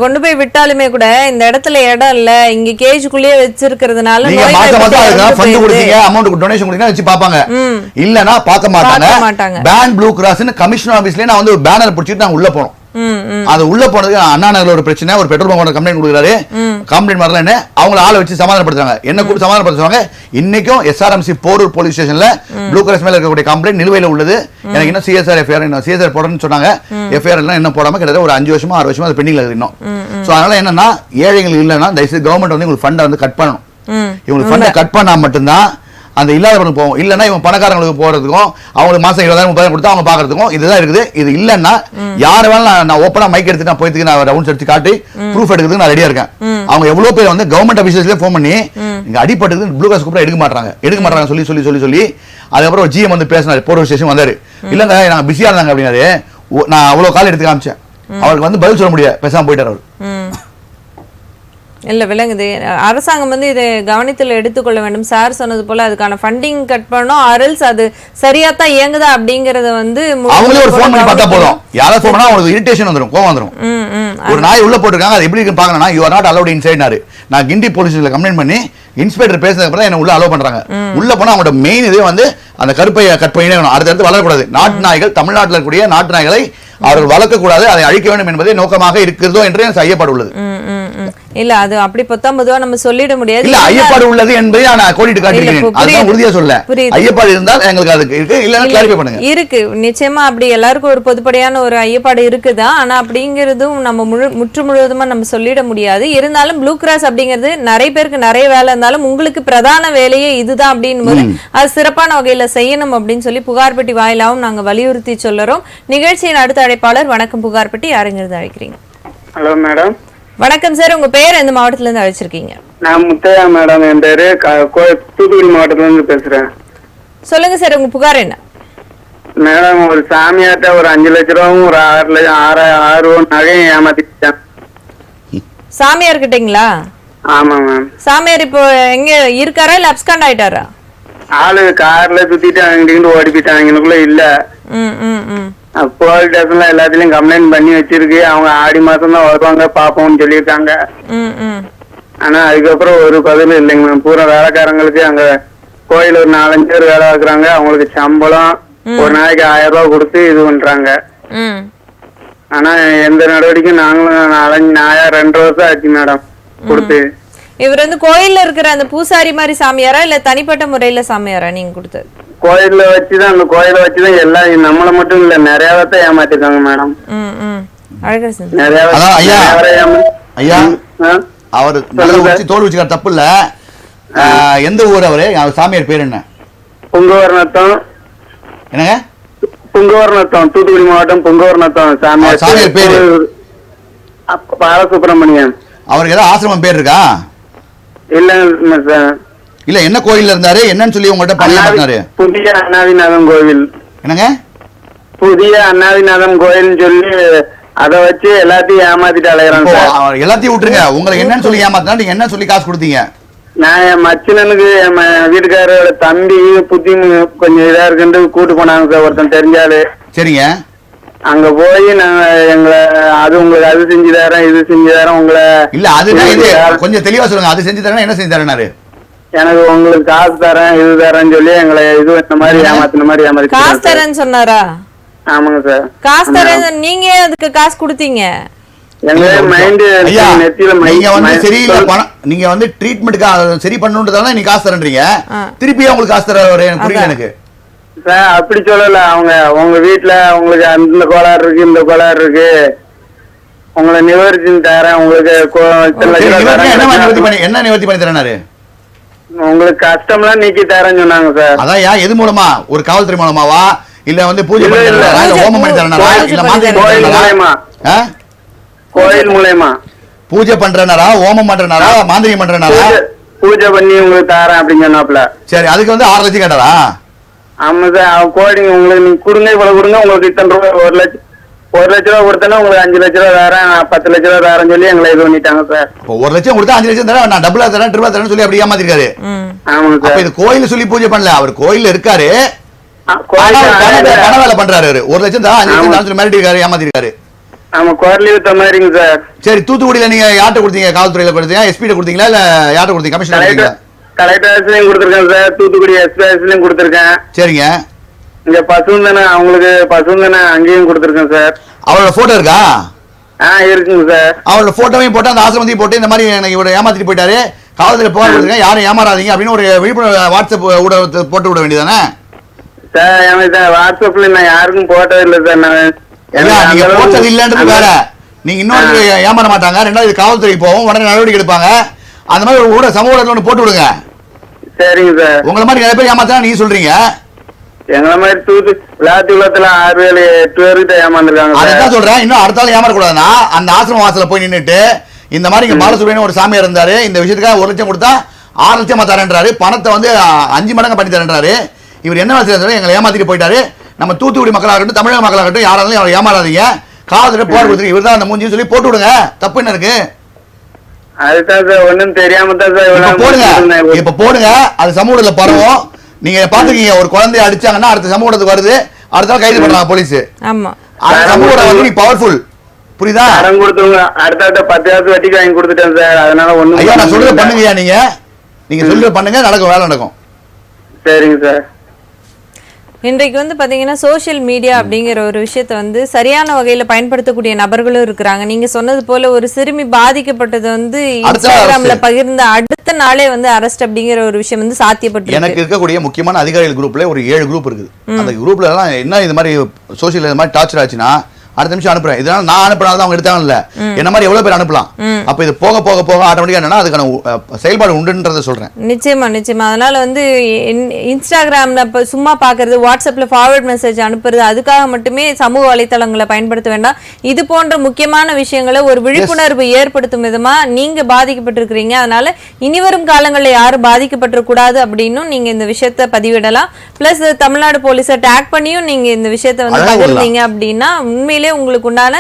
கொண்டு போய் விட்டாலுமே கூட இந்த இடத்துல இடம் இல்ல, இங்க கேஜுக்குள்ளேயே வச்சிருக்கிறதுனால அமௌண்ட் டொனேஷன் கொடுத்தீங்கன்னா வச்சு பாப்பாங்க, இல்லனா பார்க்க மாட்டாங்க. பேன் ப்ளூ கிராஸ்னு கமிஷனர் ஆபீஸ்லயே நான் வந்து பேனர் பிடிச்சிட்டு நாங்க உள்ள போனோம். அது உள்ள போனதுக்கு அண்ணா நகர்ல ஒரு பிரச்சனை, ஒரு பெட்ரோல் பங்க் கம்ப்ளைண்ட் கொடுக்குறாரு, கம்ப்ளைண்ட் வரலன்னு அவங்கள ஆளை வச்சு சமாதானப்படுத்துறாங்க. என்ன கூட சமாதானப்படுத்துவாங்க. இன்னைக்கும் எஸ்ஆர்எம்சி போரூர் போலீஸ் ஸ்டேஷன்ல ப்ளூ கிராஸ் மேல இருக்கக்கூடிய கம்ப்ளைண்ட் நிலுவையில உள்ளது. எனக்கு இன்னும் சிஎஸ்ஆர் எஃப்ஐஆர் சிஎஸ்ஆர் போடணும்னு சொன்னாங்க. எஃப்ஐஆர் எல்லாம் என்ன போடாம கிட்டத்தட்ட ஒரு 5 வருஷமா 6 வருஷமா அது பெண்டிங்ல இருக்கு. இன்னும் ஸோ அதனால என்னன்னா ஏழைகள் இல்லைன்னா தயவுசெய்து கவர்மெண்ட் வந்து உங்களுக்கு ஃபண்டை வந்து கட் பண்ணணும். இவங்களுக்கு ஃபண்டை கட் பண்ணா மட்டும்தான் அந்த இல்லாதவனுக்கு போகும். இல்லைன்னா இவங்க பணக்காரங்களுக்கு போறதுக்கும் அவங்களுக்கு மாசம் 20,000 30,000 கொடுத்தா அவங்க பாக்குறதுக்கும் இதுதான் இருக்குது. இது இல்லைன்னா யாரு வேணாலும் நான் ஓப்பனா மைக் எடுத்து நான் போயிட்டு நான் ரவுண்ட்ஸ் எடுத்து காட்டி ப்ரூஃப் எடுக்கிறதுக்கு நான் ரெடியா இருக்கேன். அவங்க எவ்வளவு பேர் வந்து கவர்மெண்ட் ஆஃபீஸர்ஸ்ல ஃபோன் பண்ணி இங்க அடிபட்டது ப்ளூ கிராஸ் கூப்பிட எடுக்க மாட்டாங்க சொல்லி அதுக்கப்புறம் ஜிஎம் வந்து பேசினாரு, போலீஸ் ஸ்டேஷன் வந்தாரு. இல்லங்க நாங்க பிஸியா இருந்தாங்க அப்படின்னாரு. நான் அவ்வளவு கால் எடுத்து காமிச்சேன், அவருக்கு வந்து பதில் சொல்ல முடியாது, பேசாம போயிட்டார் அவர். இல்ல விளங்குது. அரசாங்கம் வந்து இதை கவனத்தில் எடுத்துக்கொள்ள வேண்டும். சார் சொன்னது போல அதுக்கான ஃபண்டிங் கட் பண்ணோம், அரல்ஸ் அது சரியா தான் இயங்குதா அப்படிங்கறத வந்து அவங்களே ஒரு ஃபோன் பண்ணி பார்த்தா போதும். யாராவது ஃபோன் பண்ணா அவங்களுக்கு இரிட்டேஷன் வந்துரும், கோவம் வந்துரும். ஒரு நாய் உள்ள போட்டுருக்காங்க, அது எப்படி இருக்குன்னு பார்க்கணும்னா யூ ஆர் நாட் அலௌட் இன்சைட்னாரு. நான் கிண்டி போலீஸ்ல கம்ப்ளைண்ட் பண்ணி இன்ஸ்பெக்டர் பேசுனதுக்கு அப்புறம் என்ன உள்ள அலோவ் பண்றாங்க. உள்ள போனா அவங்களோட மெயின் இதே வந்து அந்த கருப்பையை கட் பண்ணி அடுத்தடுத்து வளரக்கூடாது. நாட்டு நாய்கள், தமிழ்நாட்டில் இருக்கக்கூடிய நாட்டு நாய்களை அவர்கள் வளர்க்கக்கூடாது, அதை அழிக்க வேண்டும் என்பதே நோக்கமாக இருக்கிறதோ என்று எனக்கு ஐயப்பாடு உள்ளது. இல்ல அது அப்படி பொத்தாம்பதுவா நம்ம சொல்லிட முடியாது. இல்ல ஐயப்பாடு உள்ளது என்பதை நான் கோடிட்டு காட்டுகிறேன். அதுதான் உறுதியா சொல்ல. ஐயப்பாடு இருந்தால் எங்களுக்கு அதுக்கு இருக்கு, இல்லன்னா கிளாரிஃபை பண்ணுங்க. இருக்கு, நிச்சயமா அப்படி எல்லாருக்கும் ஒரு பொதுப்படையான ஒரு ஐயப்பாடு இருக்குதான். ஆனா அப்படிங்கிறதும் நம்ம முற்று முழுவதுமா நம்ம சொல்லிட முடியாது. இருந்தாலும் ப்ளூ கிராஸ் அப்படிங்கிறது நிறைய பேருக்கு நிறைய வேலை இருந்தாலும் உங்களுக்கு பிரதான வேலையே இதுதான் அப்படின்னு போது அது சிறப்பான வகையில செய்யணும் அப்படின்னு சொல்லி புகார்பெட்டி வாயிலாவும் நாங்க வலியுறுத்தி சொல்லுறோம். நிகழ்ச்சியின் அடுத்த அழைப்பாளர், வணக்கம். புகார்பெட்டி யாருங்கிறது அழைக்கிறீங்க? Hello madam. வணக்கம் சார், உங்க பேர் எந்த மாவட்டத்துல இருந்து அழைச்சிருக்கீங்க? நான் முத்தையா மேடம், என் பேரு தூத்துக்குடி மாவட்டத்துல இருந்து பேசுறேன். சொல்லுங்க சார், உங்க புகார் என்ன? மேடம், ஒரு சாமியார்ட்ட ஒரு 5 லட்ச ரூபாவும் ஒரு 6 நகையும் ஏமாத்திட்டேன். சாமியார் கிட்டீங்களா? ஆமா மேம். சாமியார் இப்போ எங்க இருக்காரா இல்ல அப்ஸ்காண்ட் ஆயிட்டாரா? ஆளு கார்ல சுத்திட்டு அங்கிட்டு ஓடி போயிட்டாங்க, எனக்குள்ள இல்ல. போலீஸ் ஸ்டேஷன்ல எல்லாத்துலயும் கம்ப்ளைண்ட் பண்ணி வச்சிருக்கு. அவங்க ஆடி மாசம் தான் வருவாங்க பாப்போம்னு சொல்லியிருக்காங்க. ஆனா அதுக்கப்புறம் ஒரு பதிலும் இல்லைங்க மேம். பூரா வேலைக்காரங்களுக்கு அங்க கோயில் ஒரு 4-5 பேர் வேலை பார்க்குறாங்க. அவங்களுக்கு சம்பளம் ஒரு நாளைக்கு 1000 ரூபாய் கொடுத்து இது பண்றாங்க. ஆனா எந்த நடவடிக்கையும் நாங்களும் 2 வருஷம் ஆச்சு மேடம் கொடுத்து. இவர் வந்து கோயில்ல இருக்கிற அந்த பூசாரி மாதிரி சாமியாரா இல்ல தனிப்பட்ட முறையில சாமியாரா நீங்க கொடுத்தது? கோயில்ல வச்சுதான், அந்த கோயில வச்சுதான் எல்லாம் நம்மள மட்டும் இல்ல நிறைய பேர்த்த ஏமாத்திருக்காங்க மேடம். அவர் தோல் வச்சுக்கார், தப்பு இல்ல. எந்த ஊர் அவரு? சாமியார் பேர் என்ன? புங்கவர்ணத்தம். என்னங்க? புங்கவர்ணத்தம், தூத்துக்குடி மாவட்டம் புங்கவர்ணத்தம். சாமியார் பேரு பாலசுப்ரமணியன். அவருக்கு ஏதாவது ஆசிரமம் பேர் இருக்கா? இல்ல சார். இல்ல, என்ன கோயில்ல இருந்தாரு, என்னன்னு சொல்லி உங்கள்ட்ட பண்ணாரு? புதிய அண்ணாதிநாதன் கோவில். என்னங்க? புதிய அண்ணாதிநாதன் கோயில் சொல்லி அதை வச்சு எல்லாத்தையும் ஏமாத்திட்டு அலையறாங்க. எல்லாத்தையும் விட்டுருங்க, உங்களுக்கு என்னன்னு சொல்லி ஏமாத்தினா நீங்க என்ன சொல்லி காசு கொடுத்தீங்க? நான் என் மச்சினனுக்கு என் வீட்டுக்காரோட தம்பி புத்தி கொஞ்சம் இதா இருக்குன்னு கூட்டு போனாங்க சார், ஒருத்தன் தெரிஞ்சாலு. சரிங்க. அங்க போய் நாங்க எங்களை அது உங்களுக்கு அது செஞ்சு தரேன் இது செஞ்சு தரேன் உங்களை. இல்ல அதுதான் கொஞ்சம் தெளிவா சொல்லுங்க, அது செஞ்சு தரேன் என்ன செஞ்சு தரேனாரு? எனக்கு உங்களுக்கு காசு தரேன் இது தரேன்னு சொல்லி எங்களை இது இந்த மாதிரி ஏமாத்தின மாதிரி ஏமாத்தி காசு தரேன்னு சொன்னாரா? ஆமாங்க சார். காசு தரேன், நீங்க அதுக்கு காசு கொடுத்தீங்க? நீங்க வந்து சரியில்லை, நீங்க வந்து ட்ரீட்மெண்ட்டுக்கு சரி பண்ணணுன்றதால நீங்க காசு தரேன்றீங்க, திருப்பி உங்களுக்கு காசு தர புரியல எனக்கு சார். அப்படி சொல்லல, அவங்க உங்க வீட்டுல உங்களுக்கு அந்த கோளாறு இருக்கு இந்த கோளாறு இருக்கு உங்களை நிவர்த்தி தரேன் உங்களுக்கு என்ன நிவர்த்தி பண்ணி தரேனாரு? உங்களுக்கு கஷ்டம்லாம் நீக்கி தரேன்னு சொன்னாங்க சார். அதான் எது மூலமா? ஒரு காவல்துறை மூலமாவா இல்ல வந்து பூஜை பண்ணி ஹோமம் பண்ணி தரேனாரா இல்ல மாந்திரிகம் கோயில் மூலமா பூஜை பண்றனாரா ஹோமம் பண்றனாரா மாந்திரிகம் பண்றனாரா? பூஜை பண்ணி உங்களுக்கு தரேன் அப்படின்னு சொன்னாப்ல. சரி, அதுக்கு வந்து 6 லட்சம் கேட்டாரா? ஆமா சார். கோடி உங்களுக்கு நீங்க கொடுங்க இவ்வளவு கொடுங்க, உங்களுக்கு இத்தனை ரூபாய் 1 லட்சம் கொடுத்தா உங்களுக்கு 5 லட்ச ரூபாய் தரேன் 10 லட்ச ரூபாய் தரேன்னு சொல்லி எங்களை இது பண்ணிட்டாங்க சார். 1 லட்சம் கொடுத்தா 5 லட்சம் தரேன், நான் டபுளா தரேன் ட்ரிபிளா தரேன்னு சொல்லி அப்படி ஏமாத்திருக்காரு. ஆமாங்க சார். இது கோயில சொல்லி பூஜை பண்ணல, அவர் கோயில்ல இருக்காரு, பண வேலை பண்றாரு. 1 லட்சம் தான் 5 லட்சம் தான் சொல்லி மிரட்டிருக்காரு, ஏமாத்திருக்காரு. ஆமா, குரலி வித்த மாதிரிங்க சார். சரி, தூத்துக்குடியில நீங்க யார்கிட்ட கொடுத்தீங்க? காவல்துறையில கொடுத்தீங்க, எஸ்பிட்ட கொடுத்தீங்களா இல்ல யார்கிட்ட கொடுத்தீங்க? கமிஷனர் கொடுத்தீங்க? கலெக்டர் ஆஃபீஸ்லயும் கொடுத்திருக்கேன் சார், தூத்துக்குடி எஸ்பி ஆஃபீஸ்லயும் கொடுத்திருக்கேன். சரிங்க. இங்க பசுந்தன அவங்களுக்கு பசுந்தன அங்கேயும் கொடுத்திருக்கேன் சார். அவரோட போட்டோ இருக்கா? இருக்குங்க சார். அவரோட போட்டோவையும் போட்டு அந்த ஆசிரமத்தையும் போட்டு இந்த மாதிரி எனக்கு இவரை ஏமாத்திட்டு போயிட்டாரு, காவல்துறை புகார் கொடுத்துருக்கேன், யாரும் ஏமாறாதீங்க அப்படின்னு ஒரு விழிப்புணர்வு வாட்ஸ்அப் ஊடகத்தை போட்டு விட வேண்டியதானே சார்? வாட்ஸ்அப்ல நான் யாருக்கும் போட்டது இல்லை சார். நீங்க போட்டது இல்லன்றது வேற, நீங்க இன்னொரு ஏமாற மாட்டாங்க. ரெண்டாவது காவல்துறை போவோம், உடனே நடவடிக்கை எடுப்பாங்க. அந்த மாதிரி ஒரு சமூக ஊடகத்துல ஒன்று போட்டு விடுங்க. சரிங்க சார். உங்களை மாதிரி நிறைய பேர் ஏமாத்தா நீங்க சொல்றீங்க. எங்களை மாதிரி விளாத்துக்குளத்துல 6 பேர் 8 பேருக்கு ஏமாந்துருக்காங்க. அதான் சொல்றேன். இன்னும் அடுத்த ஆள் ஏமாறக்கூடாதுன்னா அந்த ஆசிரம வாசல போய் நின்றுட்டு இந்த மாதிரி இங்க பாலசுப்ரமணியன் ஒரு சாமியார் இருந்தாரு, இந்த விஷயத்துக்காக 1 லட்சம் கொடுத்தா 6 லட்சமா தரேன்றாரு, பணத்தை வந்து 5 மடங்கு பண்ணி தரேன்றாரு. இவர் என்ன செய்யறாரு, எங்களை ஏமாத்திட்டு போயிட்டாரு. நம்ம தூத்துக்குடி மக்களாகட்டும் தமிழக மக்களாகட்டும் யாராலும் அவர் ஏமாறாதீங்க, காவல்துறை போர் கொடுத்துருக்கு, இவர் தான் அந்த மூஞ்சின்னு சொல்லி போட்டு விடுங்க. தப்பு என்ன இருக்கு? அதுதான் சார், ஒன்றும் தெரியாம தான் சார் போடுங்க. இப்ப போடுங்க, அது சமூகத்துல பரவும். நீங்க பாத்துக்கீங்க, ஒரு குழந்தைய அடிச்சாங்கன்னா அடுத்த சமூகத்துக்கு வருது, அடுத்த நாள் கைது பண்றாங்க போலீஸ். ஆமா, சமூகம் வந்து பவர்ஃபுல், புரியுதா? கடன் கொடுத்தவங்க அடுத்த 10,000 வட்டிக்கு வாங்கி கொடுத்துட்டேன் சார். அதனால ஒண்ணும் ஐயா நான் சொல்றது பண்ணுங்கய்யா, நீங்க சொல்றது பண்ணுங்க, நடக்கும், வேலை நடக்கும். சரிங்க சார். இன்றைக்கு வந்து பாத்தீங்கன்னா சோஷியல் மீடியா அப்படிங்கிற ஒரு விஷயத்தை வந்து சரியான வகையில பயன்படுத்தக்கூடிய நபர்களும் இருக்கிறாங்க. நீங்க சொன்னது போல ஒரு சிறுமி பாதிக்கப்பட்டது வந்து இன்ஸ்டாகிராம்ல பகிர்ந்த அடுத்த நாளே வந்து அரெஸ்ட் அப்படிங்கிற ஒரு விஷயம் வந்து சாத்தியப்பட்டு. எனக்கு இருக்கக்கூடிய முக்கியமான அதிகாரிகள் குரூப்ல ஒரு 7 குரூப் இருக்குது. அந்த குரூப்ல எல்லாம் என்ன இது மாதிரி சோசியல் இது மாதிரி டார்ச்சர் ஆச்சுன்னா அடுத்த நிமிஷம் அனுப்புறேன். இதனால நான் அனுப்பினால்தான் அவங்க எடுத்தாங்கல்ல, என்ன மாதிரி எவ்வளவு பேர் அனுப்பலாம். அப்ப இது போக போக போக ஆட்டோமேட்டிக்கா என்னன்னா அதுக்கான செயல்பாடு உண்டுன்றதை சொல்றேன். நிச்சயமா நிச்சயமா. அதனால வந்து இன்ஸ்டாகிராம்ல சும்மா பாக்குறது, வாட்ஸ்அப்ல ஃபார்வர்ட் மெசேஜ் அனுப்புறது, அதுக்காக மட்டுமே சமூக வலைத்தளங்களை பயன்படுத்த வேண்டாம். இது போன்ற முக்கியமான விஷயங்களை ஒரு விழிப்புணர்வு ஏற்படுத்தும் விதமா நீங்க பாதிக்கப்பட்டிருக்கிறீங்க. அதனால இனிவரும் காலங்களில் யாரும் பாதிக்கப்பட்டிருக்கூடாது அப்படின்னும் நீங்க இந்த விஷயத்த பதிவிடலாம். பிளஸ் தமிழ்நாடு போலீஸை டேக் பண்ணியும் நீங்க இந்த விஷயத்த வந்து பகிர்ந்தீங்க அப்படின்னா உண்மையிலே உங்களுக்கு உண்டான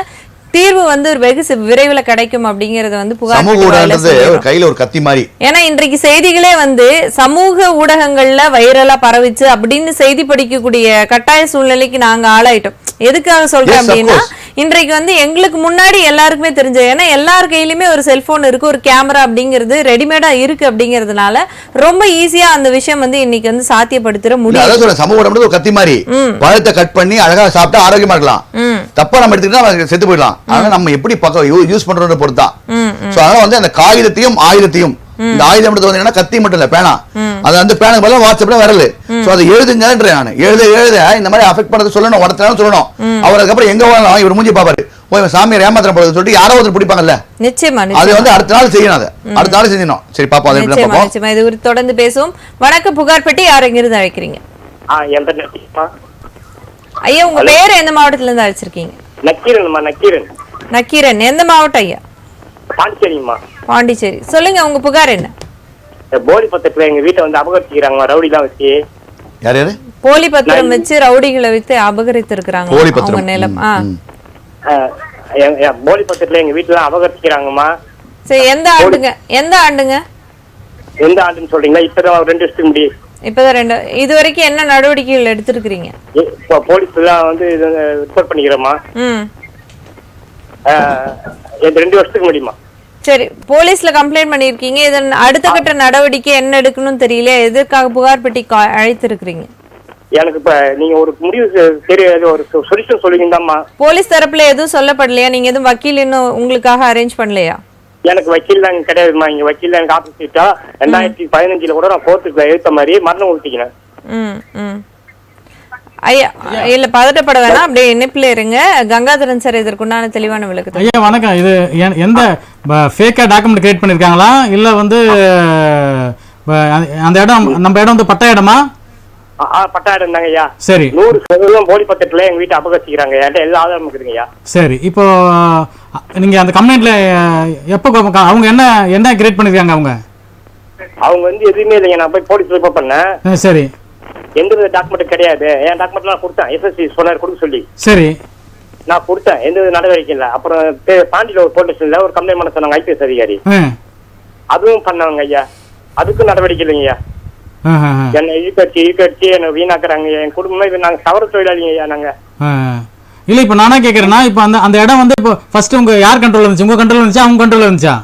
தீர்வு வந்து வெகு விரைவில் கிடைக்கும் அப்படிங்கறது வந்து புகார் கையில ஒரு கத்தி மாதிரி. ஏன்னா இன்றைக்கு செய்திகளே வந்து சமூக ஊடகங்கள்ல வைரலா பரவிச்சு அப்படின்னு செய்தி படிக்கக்கூடிய கட்டாய சூழ்நிலைக்கு நாங்க ஆளாயிட்டோம். எதுக்காக சொல்றேன் அப்படின்னா இன்றைக்கு வந்து எங்களுக்கு முன்னாடி எல்லாருக்குமே தெரிஞ்சது, ஏன்னா எல்லார் கையிலுமே ஒரு செல்போன் இருக்கு, ஒரு கேமரா அப்படிங்கிறது ரெடிமேடா இருக்கு. அப்படிங்கறதுனால ரொம்ப ஈஸியா அந்த விஷயம் வந்து இன்னைக்கு வந்து சாத்தியப்படுத்த முடியும். சமூக ஊடகம் ஒரு கத்தி மாதிரி, பழத்தை கட் பண்ணி அழகா சாப்பிட்டா ஆரோக்கியமா இருக்கலாம், தப்பா நம்ம எடுத்துக்கிட்டா செத்து போயிடலாம். அதனால நம்ம எப்படி யூஸ் பண்றோம்னு பொறுத்தான். அதனால வந்து அந்த காகிதத்தையும் ஆயுதத்தையும், இந்த ஆயுதம் வந்து கத்தி மட்டும் இல்ல, பேனா, அது வந்து பேனுக்கு பதிலா வாட்ஸ்அப்ல வரல. சோ அதை எழுதுங்கன்ற, நான் எழுத இந்த மாதிரி அஃபெக்ட் பண்ணது சொல்லணும், ஒருத்தரும் சொல்லணும். அவர் அதுக்கப்புறம் எங்க வரலாம் இவர் மூஞ்சி பாப்பாரு, போய் சாமியார் ஏமாத்திரம் போறது சொல்லிட்டு யாரோ ஒருத்தர் பிடிப்பாங்கல்ல. நிச்சயமா அது வந்து அடுத்த நாள் செய்யணும், அதை அடுத்த நாள் செஞ்சணும். சரி பாப்போம், அதை எப்படி பாப்போம். நிச்சயமா இது குறித்து தொடர்ந்து பேசுவோம். வணக்கம், புகார் பெட்டி, யார் எங்கிருந்து அழைக்கிறீங்க? ஐயா உங்க பேர் எந்த மாவட்டத்துல இருந்து அழைச்சிருக்கீங்க? நக்கீரன். எந்த மாவட்டம் ஐயா? பாண்டிச்சேரிமா. பாண்டிச்சேரி. சொல்லுங்க, உங்க புகார் என்ன? போலி பத்திரத்துல எங்க வீட்டை வந்து அபகரிச்சுக்கிறாங்க, ரவுடி தான் வச்சு. யாரு? போலி பத்திரம் வச்சு ரவுடிகளை வைத்து அபகரித்து இருக்காங்க அவங்க நிலம். போலி பத்திரத்துல எங்க வீட்டுல அபகரிச்சுக்கிறாங்கம்மா. சரி, எந்த ஆண்டுங்க? எந்த ஆண்டுன்னு சொல்றீங்களா? இப்பதான் 2 வருஷத்துக்கு முடியும். இப்பதான் 2. இது வரைக்கும் என்ன நடவடிக்கைகள் எடுத்திருக்கிறீங்க? போலீஸ் எல்லாம் வந்து ரிப்போர்ட் பண்ணிக்கிறோமா? 2 வருஷத்துக்கு முடியுமா? சரி, போலீஸ்ல கம்ப்ளைண்ட் பண்ணிருக்கீங்க. இதன் அடுத்த கட்ட நடவடிக்கை என்ன எடுக்கணும்னு தெரியல. எதற்காக புகார் பெட்டி அழைத்திருக்கிறீங்க? எனக்கு இப்ப நீங்க ஒரு முடிவு தெரியாது, ஒரு சொல்யூஷன் சொல்லுங்கம்மா. போலீஸ் தரப்புல எதுவும் சொல்லப்படலையா? நீங்க எதுவும் வக்கீல் இன்னும் உங்களுக்காக அரேஞ்ச் பண்ணலையா? எனக்கு வக்கீல் தான் கிடையாதுமா. இங்க வக்கீல் தான் எனக்கு ஆப்போசிட்டா 2015 கூட நான் கோர்ட்டுக்கு எழுத்த மாதிரி மரணம் ஊத்திக்கினேன். ஐயா இல்ல, பதட்டப்பட வேணாம், அப்படியே இணைப்புல இருங்க. கங்காதரன் சார் இதற்குண்டான தெளிவான விளக்கத்தை. ஐயா வணக்கம். இது எந்த ஃபேக்கா டாக்குமெண்ட் கிரியேட் பண்ணிருக்காங்களா, இல்ல வந்து அந்த இடம் நம்ம இடம் வந்து பட்டா இடமா? பட்டா இடம் தாங்க ஐயா. சரி, 100% போலி பத்திரத்துல எங்க வீட்டை அபகரிச்சுக்கிறாங்க. என்கிட்ட எல்லா ஆதாரமும் இருக்குதுங்க ஐயா. சரி, இப்போ நீங்க அந்த கம்ப்ளைண்ட்ல எப்போ அவங்க என்ன கிரியேட் பண்ணிருக்காங்க? அவங்க வந்து எதுவுமே இல்லைங்க. நான் போய் போலீஸ் ரிப்போர்ட் பண்ணேன். சரி, எந்த டாக்குமெண்ட் கிடையாது. என் டாக்குமெண்ட் நான் கொடுத்தேன், எஸ்எஸ்சி சொன்னார் கொடுக்க சொல்லி. சரி, நான் கொடுத்தேன், எந்த நடவடிக்கை இல்லை. அப்புறம் பாண்டியில ஒரு போலீஸ் ஸ்டேஷன்ல ஒரு கம்ப்ளைண்ட் பண்ண சொன்னாங்க ஐபிஎஸ் அதிகாரி, அதுவும் பண்ணாங்க ஐயா. அதுக்கும் நடவடிக்கை இல்லைங்க ஐயா. என்ன இழுக்கடிச்சு என்ன வீணாக்குறாங்க. என் குடும்பமே இது, நாங்க சவர தொழிலாளிங்க ஐயா. நாங்க இல்ல இப்ப நானா கேக்குறேன்னா, இப்ப அந்த இடம் வந்து இப்போ ஃபர்ஸ்ட் உங்க யார் கண்ட்ரோல் இருந்துச்சு? உங்க கண்ட்ரோல் இருந்துச்சா அவங்க கண்ட்ரோல் இருந்துச்சா?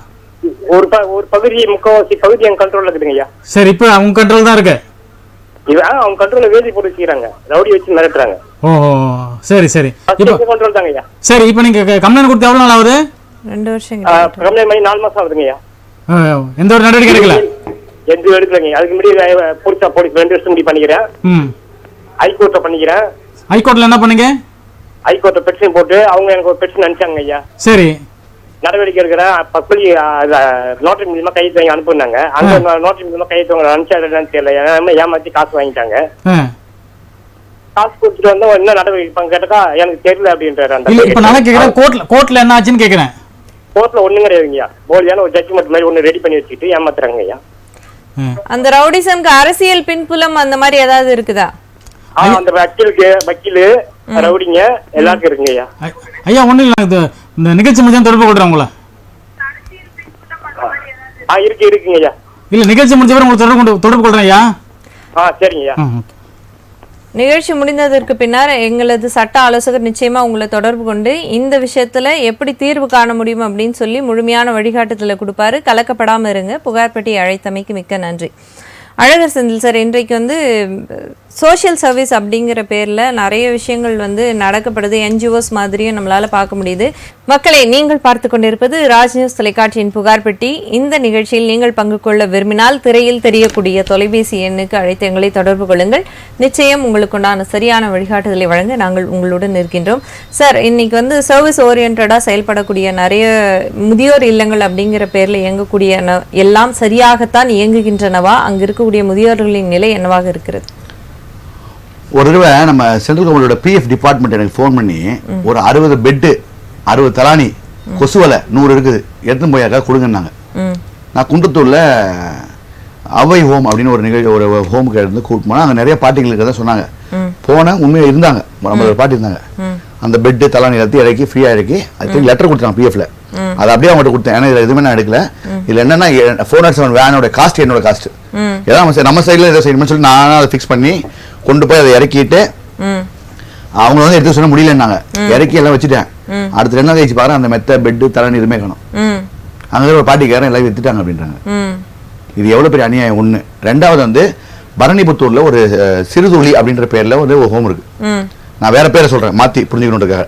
ஒரு பகுதி, முக்கால்வாசி பகுதி என் கண்ட்ரோல்ல இருக்குதுங்க ஐயா. சரி, இப்ப அவங்க கண்ட்ரோல் தான் இருக்கு. அவங்க கண்ட்ரோல்ல வேதி போட்டு வச்சுக்கிறாங்க, ரவுடி வச்சு மிரட்டுறாங்க. ஓஹோ, சரி சரி. இப்போ கண்ட்ரோல் தாங்க ஐயா. சரி, இப்போ நீங்க கம்ப்ளைண்ட் கொடுத்து எவ்வளவு நாள் ஆகுது? 2 வருஷம். கம்ப்ளைண்ட் பண்ணி 4 மாசம் ஆகுதுங்க ஐயா. எந்த ஒரு நடவடிக்கை எடுக்கல? எந்த எடுக்கலங்க. அதுக்கு முன்னாடி போலீஸ் 2 வருஷம் முடி பண்ணிக்கிறேன். ஹைகோர்ட்ல பண்ணிக்கிறேன். ஹைகோர்ட்ல என்ன பண்ணீங்க? ஹைகோர்ட் பெட்டிஷன் போட்டு அவங்க எனக்கு ஒரு பெட்டிஷன் அனுப்பிச்சாங்க ஐயா. சரி. நடவடிக்கை இருக்கிற பள்ளி நோட்டரி மூலியமா கையெழுத்து வாங்கி அனுப்புனாங்க. அந்த நோட்டரி மூலியமா கையெழுத்து வாங்க அனுப்பிச்சாருன்னு தெரியல, ஏமாத்தி காசு வாங்கிட்டாங்க. காசு கொடுத்துட்டு வந்தா என்ன நடவடிக்கை கேட்டா எனக்கு தெரியல அப்படின்றாரு. அந்த கோர்ட்ல என்ன ஆச்சுன்னு கேக்குறேன். கோர்ட்ல ஒண்ணும் கிடையாதுங்கய்யா, போலியான ஒரு ஜட்ஜ்மெண்ட் மாதிரி ஒண்ணு ரெடி பண்ணி வச்சுட்டு ஏமாத்துறாங்க ஐயா. அந்த ரவுடிசம்க்கு அரசியல் பின்புலம் அந்த மாதிரி ஏதாவது இருக்குதா? அந்த வக்கீலு ரவுடிங்க எல்லாருக்கும் இருக்குங்க ஐயா. ஐயா ஒண்ணு இல்ல, இந்த நிகழ்ச்சி முடிஞ்சா தொடர்பு கொள்றேன் உங்களை. இருக்குங்க ஐயா. இல்ல நிகழ்ச்சி முடிஞ்ச பிறகு உங்களுக்கு தொடர்பு கொள்றேன் ஐயா. சரிங்க ஐயா. நிகழ்ச்சி முடிந்ததற்கு பின்னர் எங்களது சட்ட ஆலோசகர் நிச்சயமா உங்களை தொடர்பு கொண்டு இந்த விஷயத்துல எப்படி தீர்வு காண முடியும் அப்படின்னு சொல்லி முழுமையான வழிகாட்டுதலை கொடுப்பாரு. கலக்கப்படாம இருங்க. புகார்பட்டி அழைத்தமைக்கு மிக்க நன்றி. அழகர் செந்தில் சார், இன்றைக்கு வந்து சோஷியல் சர்வீஸ் அப்படிங்கிற பேரில் நிறைய விஷயங்கள் வந்து நடக்கப்படுது. என்ஜிஓஸ் மாதிரியும் நம்மளால் பார்க்க முடியுது. மக்களை, நீங்கள் பார்த்து கொண்டிருப்பது ராஜ் நியூஸ் தொலைக்காட்சியின் புகார்பட்டி. இந்த நிகழ்ச்சியில் நீங்கள் பங்கு கொள்ள விரும்பினால் திரையில் தெரியக்கூடிய தொலைபேசி எண்ணுக்கு அழைத்து எங்களை தொடர்பு கொள்ளுங்கள். நிச்சயம் உங்களுக்குண்டான சரியான வழிகாட்டுதலை வழங்க நாங்கள் உங்களுடன் இருக்கின்றோம். சார், இன்னைக்கு வந்து சர்வீஸ் ஓரியன்டாக செயல்படக்கூடிய நிறைய முதியோர் இல்லங்கள் அப்படிங்கிற பேரில் இயங்கக்கூடிய எல்லாம் சரியாகத்தான் இயங்குகின்றனவா? அங்கு இருக்கக்கூடிய முதியோர்களின் நிலை என்னவாக இருக்கிறது? ஒரு தடவை நம்ம சென்ட்ரல் கவர்மெண்டோட பிஎஃப் டிபார்ட்மெண்ட் எனக்கு ஃபோன் பண்ணி ஒரு 60 பெட்டு 60 தலானி கொசுவலை 100 இருக்குது எடுத்து போயாக்கா கொடுங்கன்னாங்க. நான் குன்றத்தூர்ல அவை ஹோம் அப்படின்னு ஒரு நிகழ்ச்சி ஒரு ஹோமுக்கு இருந்து கூப்பிட்டு போனால் அங்கே நிறைய பாட்டிகள் இருக்கிறதா சொன்னாங்க. போனேன், உண்மையாக இருந்தாங்க, நம்ம ஒரு பாட்டி இருந்தாங்க. அந்த பெட்டு தலானி எல்லாத்தையும் இறக்கி ஃப்ரீயாக இறக்கி அது லெட்டர் கொடுத்தாங்க பிஎஃப்ல. அதை அப்படியே அவங்கள்ட்ட கொடுத்தேன். ஏன்னா இதில் எதுவுமே நான் எடுக்கல. இதில் என்னன்னா 407 வேனோட காஸ்ட் என்னோட காஸ்ட் ஏதாவது நம்ம சைடில் ஏதோ செய்யணும்னு சொல்லி நானும் அதை ஃபிக்ஸ் பண்ணி கொண்டு போய் அதை இறக்கிட்டு அவங்க வந்து எடுத்து சொன்ன முடியலன்னாங்க. இறக்கி எல்லாம் வச்சுட்டேன். அடுத்த 2 நாள் கழிச்சு பாரு அந்த மெத்த பெட்டு தலானி எதுவுமே காணும். அங்கே ஒரு பாட்டிக்காரன் எல்லாம் வித்துட்டாங்க அப்படின்றாங்க. இது எவ்வளவு பெரிய அநியாயம். ஒண்ணு. ரெண்டாவது வந்து பரணிபுத்தூர்ல ஒரு சிறுதுளி அப்படின்ற பேர்ல ஒரு ஹோம் இருக்கு. நான் வேற பேரை சொல்றேன், மாத்தி புரிஞ்சுக்கணுன்றதுக்காக.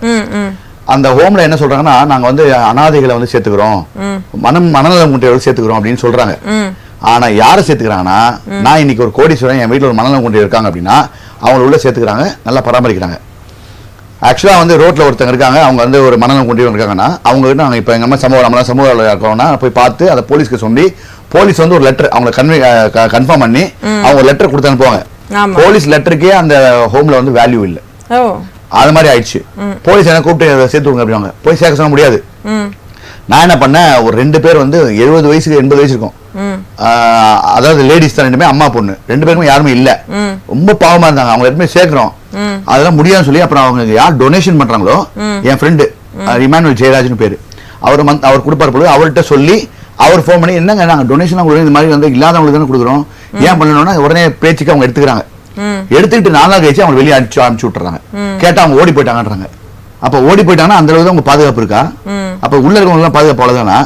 அந்த ஹோம்ல என்ன சொல்றாங்கன்னா, நாங்க வந்து அனாதைகளை வந்து சேர்த்துக்கிறோம், மனநலம் குன்றியவர்கள் சேர்த்துக்கிறோம் அப்படின்னு சொல்றாங்க. ஆனா யாரை சேர்த்துக்கிறாங்கன்னா, நான் இன்னைக்கு ஒரு கோடீஸ்வரன், என் வீட்டுல ஒரு மனநலம் குன்றியவர் இருக்காங்க அப்படின்னா அவங்க உள்ள சேர்த்துக்கிறாங்க, நல்லா பராமரிக்கிறாங்க. ஆக்சுவலா வந்து ரோட்ல ஒருத்தங்க இருக்காங்க, அவங்க வந்து ஒரு மனநலம் குன்றியவர் இருக்காங்கன்னா அவங்க கிட்ட நாங்க இப்ப எங்க அம்மா சமூக இருக்கோம்னா போய் பார்த்து அதை போலீஸ்க்கு சொல்லி போலீஸ் வந்து ஒரு லெட்டர் அவங்க கன்ஃபார்ம் பண்ணி அவங்க லெட்டர் கொடுத்து அனுப்புவாங்க. போலீஸ் லெட்டருக்கே அந்த ஹோம்ல வந்து வேல்யூ இல்லை. அது மாதிரி ஆயிடுச்சு. போலீஸ் என்ன கூப்பிட்டு சேர்த்து விடுங்க அப்படிவாங்க. போய் சேர்க்க சொல்ல முடியாது. நான் என்ன பண்ணேன், ஒரு 2 பேர் வந்து 70 வயசுக்கு 80 வயசு இருக்கும். அதாவது லேடிஸ் தான், 2 பேரும் அம்மா பொண்ணு, 2 பேருமே யாருமே இல்ல, ரொம்ப பாவமா இருந்தாங்க. அவங்க எப்பவுமே சேர்க்கிறோம், அதெல்லாம் முடியாதுன்னு சொல்லி அப்புறம் அவங்க யார் டொனேஷன் பண்றாங்களோ, என் ஃப்ரெண்டு இமானுவேல் ஜெயராஜ்னு பேரு, அவர் கொடுப்பார் பொழுது அவர்கிட்ட சொல்லி அவர் ஃபோன் பண்ணி, என்னங்க நாங்க டொனேஷன் கொடுக்குறோம், இந்த மாதிரி வந்து இல்லாதவங்களுக்கு தானே கொடுக்குறோம், ஏன் பண்ணணும்னா உடனே பேச்சுக்கு அவங்க எடுத்துக்கிறாங்க. எடுத்துக்கிட்டு 4 நாள் கழிச்சு அவங்க வெளியே அனுப்பிச்சு விட்டுறாங்க. கேட்டா அவங்க ஓடி போயிட்டாங்கன்றாங்க. அப்ப ஓடி போயிட்டாங்கன்னா அந்த அளவுக்கு அவங்க பாதுகாப்பு இருக்கா? அப்ப உள்ள இருக்கவங்க எல்லாம் பாதுகாப்பு அவ்வளவுதானா?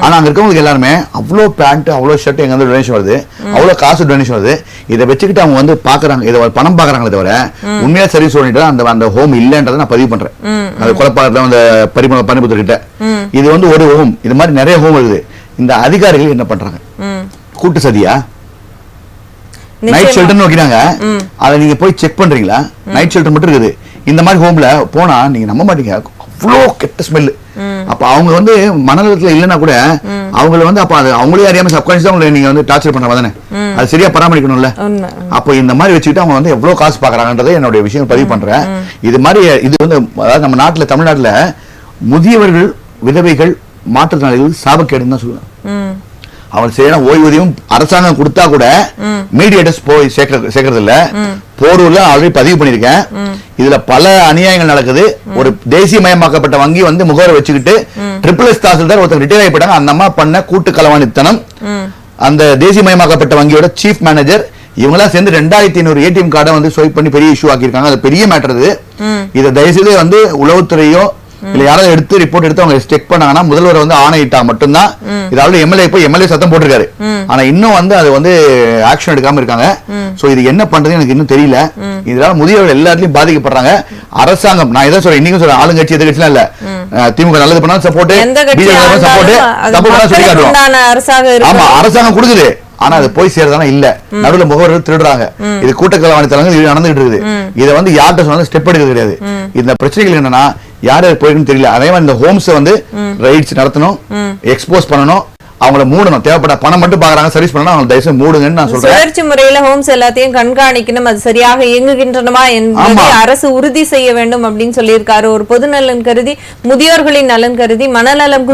ஆனா அங்க இருக்கவங்களுக்கு எல்லாருமே அவ்வளோ பேண்ட் அவ்வளோ ஷர்ட் எங்க வந்து டொனேஷன் வருது, அவ்வளோ காசு டொனேஷன் வருது. இதை வச்சுக்கிட்டு அவங்க வந்து பாக்குறாங்க, இதை பணம் பாக்குறாங்களே தவிர உண்மையா சர்வீஸ் ஓடிட்டு அந்த ஹோம் இல்லைன்றதை நான் பதிவு பண்றேன். அந்த குழப்பாளர் அந்த பணிபுத்தர் கிட்ட இது வந்து ஒரு ஹோம், இது மாதிரி நிறைய ஹோம் இருக்குது. இந்த அதிகாரிகள் என்ன பண்றாங்க? கூட்டு சதியா? நைட் ஷெல்டர்னு வைக்கிறாங்க, அதை நீங்க போய் செக் பண்றீங்களா? நைட் ஷெல்டர் மட்டும் இருக்குது. இந்த மாதிரி ஹோம்ல போனா நீங்க நம்ப மாட்டீங்க, அவ்வளோ கெட்ட ஸ்மெல். அப்ப அவங்க வந்து மனநலத்துல இல்லைன்னா கூட அவங்கள வந்து அப்ப அது அவங்களே அறியாம சப்கான்ஷியஸா அவங்களை நீங்க வந்து டார்ச்சர் பண்ற தானே, அது சரியா பராமரிக்கணும்ல. அப்ப இந்த மாதிரி வச்சுக்கிட்டு அவங்க வந்து எவ்வளவு காசு பாக்குறாங்கன்றதை என்னுடைய விஷயம் பதிவு பண்றேன். இது மாதிரி இது வந்து அதாவது நம்ம நாட்டுல தமிழ்நாட்டுல முதியவர்கள், விதவைகள், மாற்றுத்திறனாளிகள் சாபக்கேடுன்னு தான் சொல்லுவேன். அவன் செய்யணும் ஓய்வூதியம் அரசாங்கம் கொடுத்தா கூட மீடியேட்டர்ஸ் போய் சேர்க்கறது இல்ல. போரூர்ல ஆல்ரெடி பதிவு பண்ணிருக்கேன். இதுல பல அநியாயங்கள் நடக்குது. ஒரு தேசியமயமாக்கப்பட்ட வங்கி வந்து முகவரை வச்சுக்கிட்டு SSS தாசில்தார் ஒருத்தர் ரிட்டையர் ஆயிட்டாங்க. அந்த அம்மா பண்ண கூட்டு களவாணித்தனம். அந்த தேசியமயமாக்கப்பட்ட வங்கியோட சீஃப் மேனேஜர் இவங்கெல்லாம் சேர்ந்து 2500 ATM கார்டை வந்து ஸ்வைப் பண்ணி பெரிய இஷ்யூ ஆக்கியிருக்காங்க. அது பெரிய மேட்டர். இது இதை தயவுசெய்து வந்து உளவுத்துறையோ இல்ல யாராவது எடுத்து ரிப்போர்ட் எடுத்து அவங்க செக் பண்ணாங்கன்னா முதல்வர் வந்து ஆணையிட்டா மட்டும்தான். இதாவது எம்எல்ஏ சத்தம் போட்டிருக்காரு, ஆனா இன்னும் வந்து அது வந்து ஆக்ஷன் எடுக்காம இருக்காங்க. சோ இது என்ன பண்றது எனக்கு இன்னும் தெரியல. இதனால முதியவர்கள் எல்லாத்துலயும் பாதிக்கப்படுறாங்க. அரசாங்கம், நான் இதை சொல்றேன், இன்னைக்கும் சொல்றேன், ஆளுங்கட்சி எதிர்கட்சிலாம் இல்ல, திமுக நல்லது பண்ணா சப்போர்ட், பிஜேபி சப்போர்ட், தப்பு பண்ணா சொல்லி காட்டுவோம். ஆமா அரசாங்கம் கொடுக்குது, ஆனா அது போய் சேர்றதான இல்ல, நடுவுல முகவர்கள் திருடுறாங்க. இது கூட்டக்கலவாணித்தலங்கள் இது நடந்துகிட்டு இருக்குது. இதை வந்து யார்கிட்ட சொன்னாலும் ஸ்டெப் எடுக்கிறது கிடையாது. இந்த பிரச்சனைகள் என்னன்னா யார் போயிருக்குன்னு தெரியல. அதே மாதிரி இந்த ஹோம்ஸ் வந்து ரைட்ஸ் நடத்தணும், எக்ஸ்போஸ் பண்ணணும், அவங்கள மூடணும். தேவைப்பட்ட பணம் மட்டும் பாக்குறாங்க, சர்வீஸ் பண்ணணும், அவங்க தயவுசெய்து மூடுங்கன்னு நான் சொல்றேன். சுழற்சி முறையில ஹோம்ஸ் எல்லாத்தையும் கண்காணிக்கணும், அது சரியாக இயங்குகின்றனவா என்பதை அரசு உறுதி செய்ய வேண்டும் அப்படின்னு சொல்லியிருக்காரு. ஒரு பொது நலன் கருதி, முதியோர்களின் நலன் கருதி, மனநலம்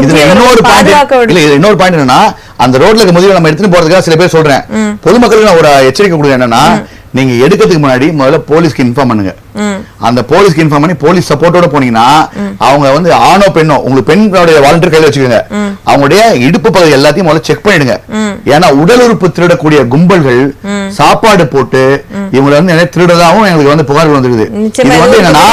இன்னொரு பாயிண்ட் என்னன்னா, அந்த ரோட்ல இருக்க முதியோர் நம்ம எடுத்துட்டு போறதுக்காக சில பேர் சொல்றேன். பொதுமக்களுக்கு நான் ஒரு எச்சரிக்கை கொடுக்குறேன் என்னன்னா, நீங்க எடுக்கிறதுக்கு முன்னாடி முதல்ல போலீஸ்க்கு இன்ஃபார்ம் பண்ணுங்க. அந்த போலீஸ்க்கு இன்ஃபார்ம் பண்ணி போலீஸ் சப்போர்ட்டோட போனீங்கன்னா அவங்க வந்து ஆணோ பெண்ணோ, உங்களுக்கு பெண்களுடைய வாலண்டியர் கையில வச்சுக்கோங்க, அவங்களுடைய இடுப்பு பகுதி எல்லாத்தையும் முதல்ல செக் பண்ணிடுங்க. ஏன்னா உடல் உறுப்பு திருடக்கூடிய கும்பல்கள் சாப்பாடு போட்டு இவங்களை வந்து நிறைய திருடதாகவும் எங்களுக்கு வந்து புகார்கள் வந்துருக்குது. இது வந்து என்னன்னா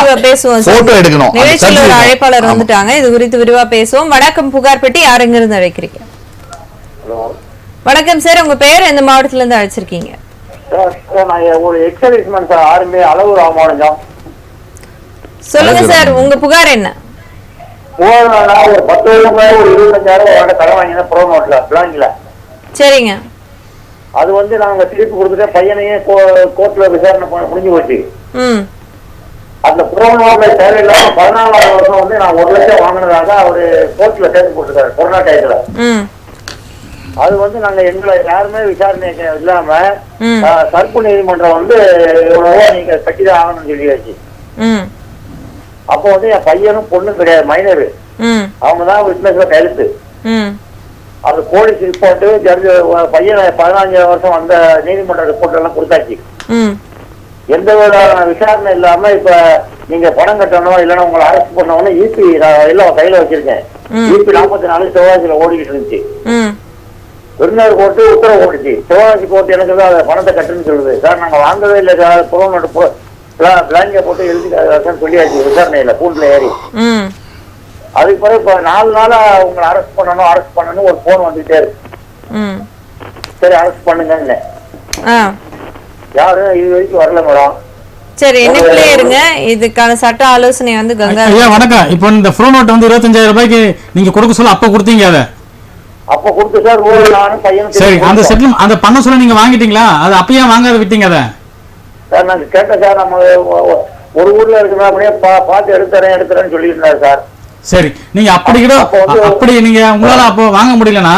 போட்டோ எடுக்கணும். ஒரு அழைப்பாளர் வந்துட்டாங்க, இது குறித்து விரிவா பேசுவோம். வணக்கம் புகார் பெட்டி, யாருங்க இருந்து அழைக்கிறீங்க? வணக்கம் சார், உங்க பேர் எந்த மாவட்டத்துல இருந்து அழைச்சிருக்கீங்க? ஒரு எக்ஸர்வீஸ்மேன் சார், ஆர்மி அளவு ராமானுஜம். சொல்லுங்க சார், உங்க புகார் என்ன? ஒரு 10 வருஷம் ஒரு 25,000 கடை வாங்கின ப்ரோ நோட்ல பிளாங்க்ல. சரிங்க. அது வந்து நாங்க திருப்பி கொடுத்துட்டு பையனையே கோர்ட்ல விசாரணை முடிஞ்சு போச்சு. அந்த ப்ரோ நோட்ல தேவையில்லாம 14வது வருஷம் வந்து நான் 1 லட்சம் வாங்கினதாக அவரு கோர்ட்ல சேர்த்து போட்டுருக்காரு கொரோனா டயத்துல. அது வந்து நாங்க எங்களை யாருமே விசாரணை இல்லாம சர்ப்பு நீதிமன்றம் வந்து இவ்வளவோ நீங்க கட்டிதான் ஆகணும்னு சொல்லியாச்சு. அப்போ வந்து என் பையனும் பொண்ணும் கிடையாது, மைனரு, அவங்கதான் விட்னஸ்ல கையெழுத்து. அது போலீஸ் ரிப்போர்ட்டு ஜட்ஜ் பையன் 15 வருஷம் வந்த நீதிமன்ற ரிப்போர்ட் எல்லாம் கொடுத்தாச்சு. எந்த வித விசாரணை இல்லாம இப்ப நீங்க பணம் கட்டணும் இல்லைன்னா உங்களை அரெஸ்ட் பண்ணவொன்னு ஈபி எல்லாம் கையில வச்சிருக்கேன். ஈபி 44 சிவகாசியில ஓடிக்கிட்டு இருந்துச்சு. விருந்தினர் கோர்ட்டு உத்தரவு போட்டுச்சு. சிவகாசி கோர்ட்டு எனக்கு தான் அதை பணத்தை கட்டுன்னு சொல்லுது. சார் நாங்க வாங்கவே இல்லை சார், புறநோட்டு பிளாங்க போட்டு எழுதி சொல்லியாச்சு விசாரணையில கூண்டுல ஏறி. அதுக்கு பிறகு இப்ப 4 நாளா உங்களை அரெஸ்ட் பண்ணணும் ஒரு போன் வந்துட்டே இருக்கு. சரி அரெஸ்ட் பண்ணுங்க, யாரும் இது வரைக்கும் வரல மேடம். சரி, என்னக்குள்ளே இருங்க, இதுக்கான சட்ட ஆலோசனை வந்து கங்கா. ஐயா வணக்கம். இப்போ இந்த ப்ரோ நோட் வந்து 25,000 ரூபாய்க்கு நீங்க கொடுக்க சொல்ல அப்ப கொடுத்தீங்க, அதை அப்ப கொடுத்து சார் நானும் பையன். சரி, அந்த செட்டில் அந்த பண்ண சொல்ல நீங்க வாங்கிட்டீங்களா? அது அப்பயே வாங்காத விட்டீங்க அதை? சார் நாங்க கேட்டேன் சார், நம்ம ஒரு ஊர்ல இருக்கிறா அப்படியே பார்த்து எடுத்துறேன்னு சொல்லியிருந்தாரு சார். சரி, நீங்க அப்படி நீங்க உங்களால அப்போ வாங்க முடியலன்னா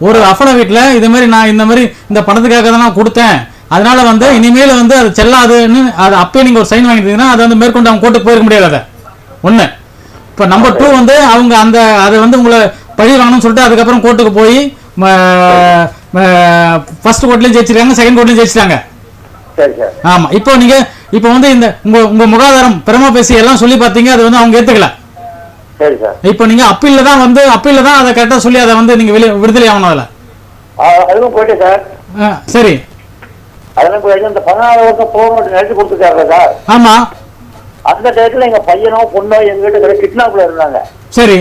ஒரு அஃபிடவிட்ல இது மாதிரி நான் இந்த மாதிரி இந்த பணத்துக்காக தான் நான் கொடுத்தேன், அதனால வந்து இனிமேல் வந்து அது செல்லாதுன்னு அது அப்பயே நீங்க ஒரு சைன் வாங்கிட்டீங்கன்னா அதை வந்து மேற்கொண்டு அவங்க கோர்ட்டுக்கு போயிருக்க முடியாது. அதை ஒண்ணு. இப்போ நம்பர் 2 வந்து அவங்க அந்த அதை வந்து உங்களை பழி வாங்கணும்னு சொல்லிட்டு அதுக்கப்புறம் கோர்ட்டுக்கு போய் ஃபர்ஸ்ட் கோர்ட்லயும் ஜெயிச்சிருக்காங்க, செகண்ட் கோர்ட்லயும் ஜெயிச்சிட்டாங்க. ஆமா. இப்போ நீங்க இப்போ வந்து இந்த உங்க முகாதாரம் பிரமா பேசி எல்லாம் சொல்லி பார்த்தீங்க, அது வந்து அவங்க ஏத்துக்கல. இப்போ நீங்க அப்பீல்ல தான் அதை கரெக்டா சொல்லி அதை வந்து நீங்க விடுதலை ஆகணும். அதுல அதுவும் போயிட்டு சார். சரி, அதெல்லாம் போயிட்டு அந்த 14 வருஷம் போகணும் நினைச்சு கொடுத்துருக்காங்க சார். ஆமா. அந்த டயத்துல எங்க பையனோ பொண்ணோ எங்கிட்ட கிட்னாப்ல இருந்தாங்க. சரி,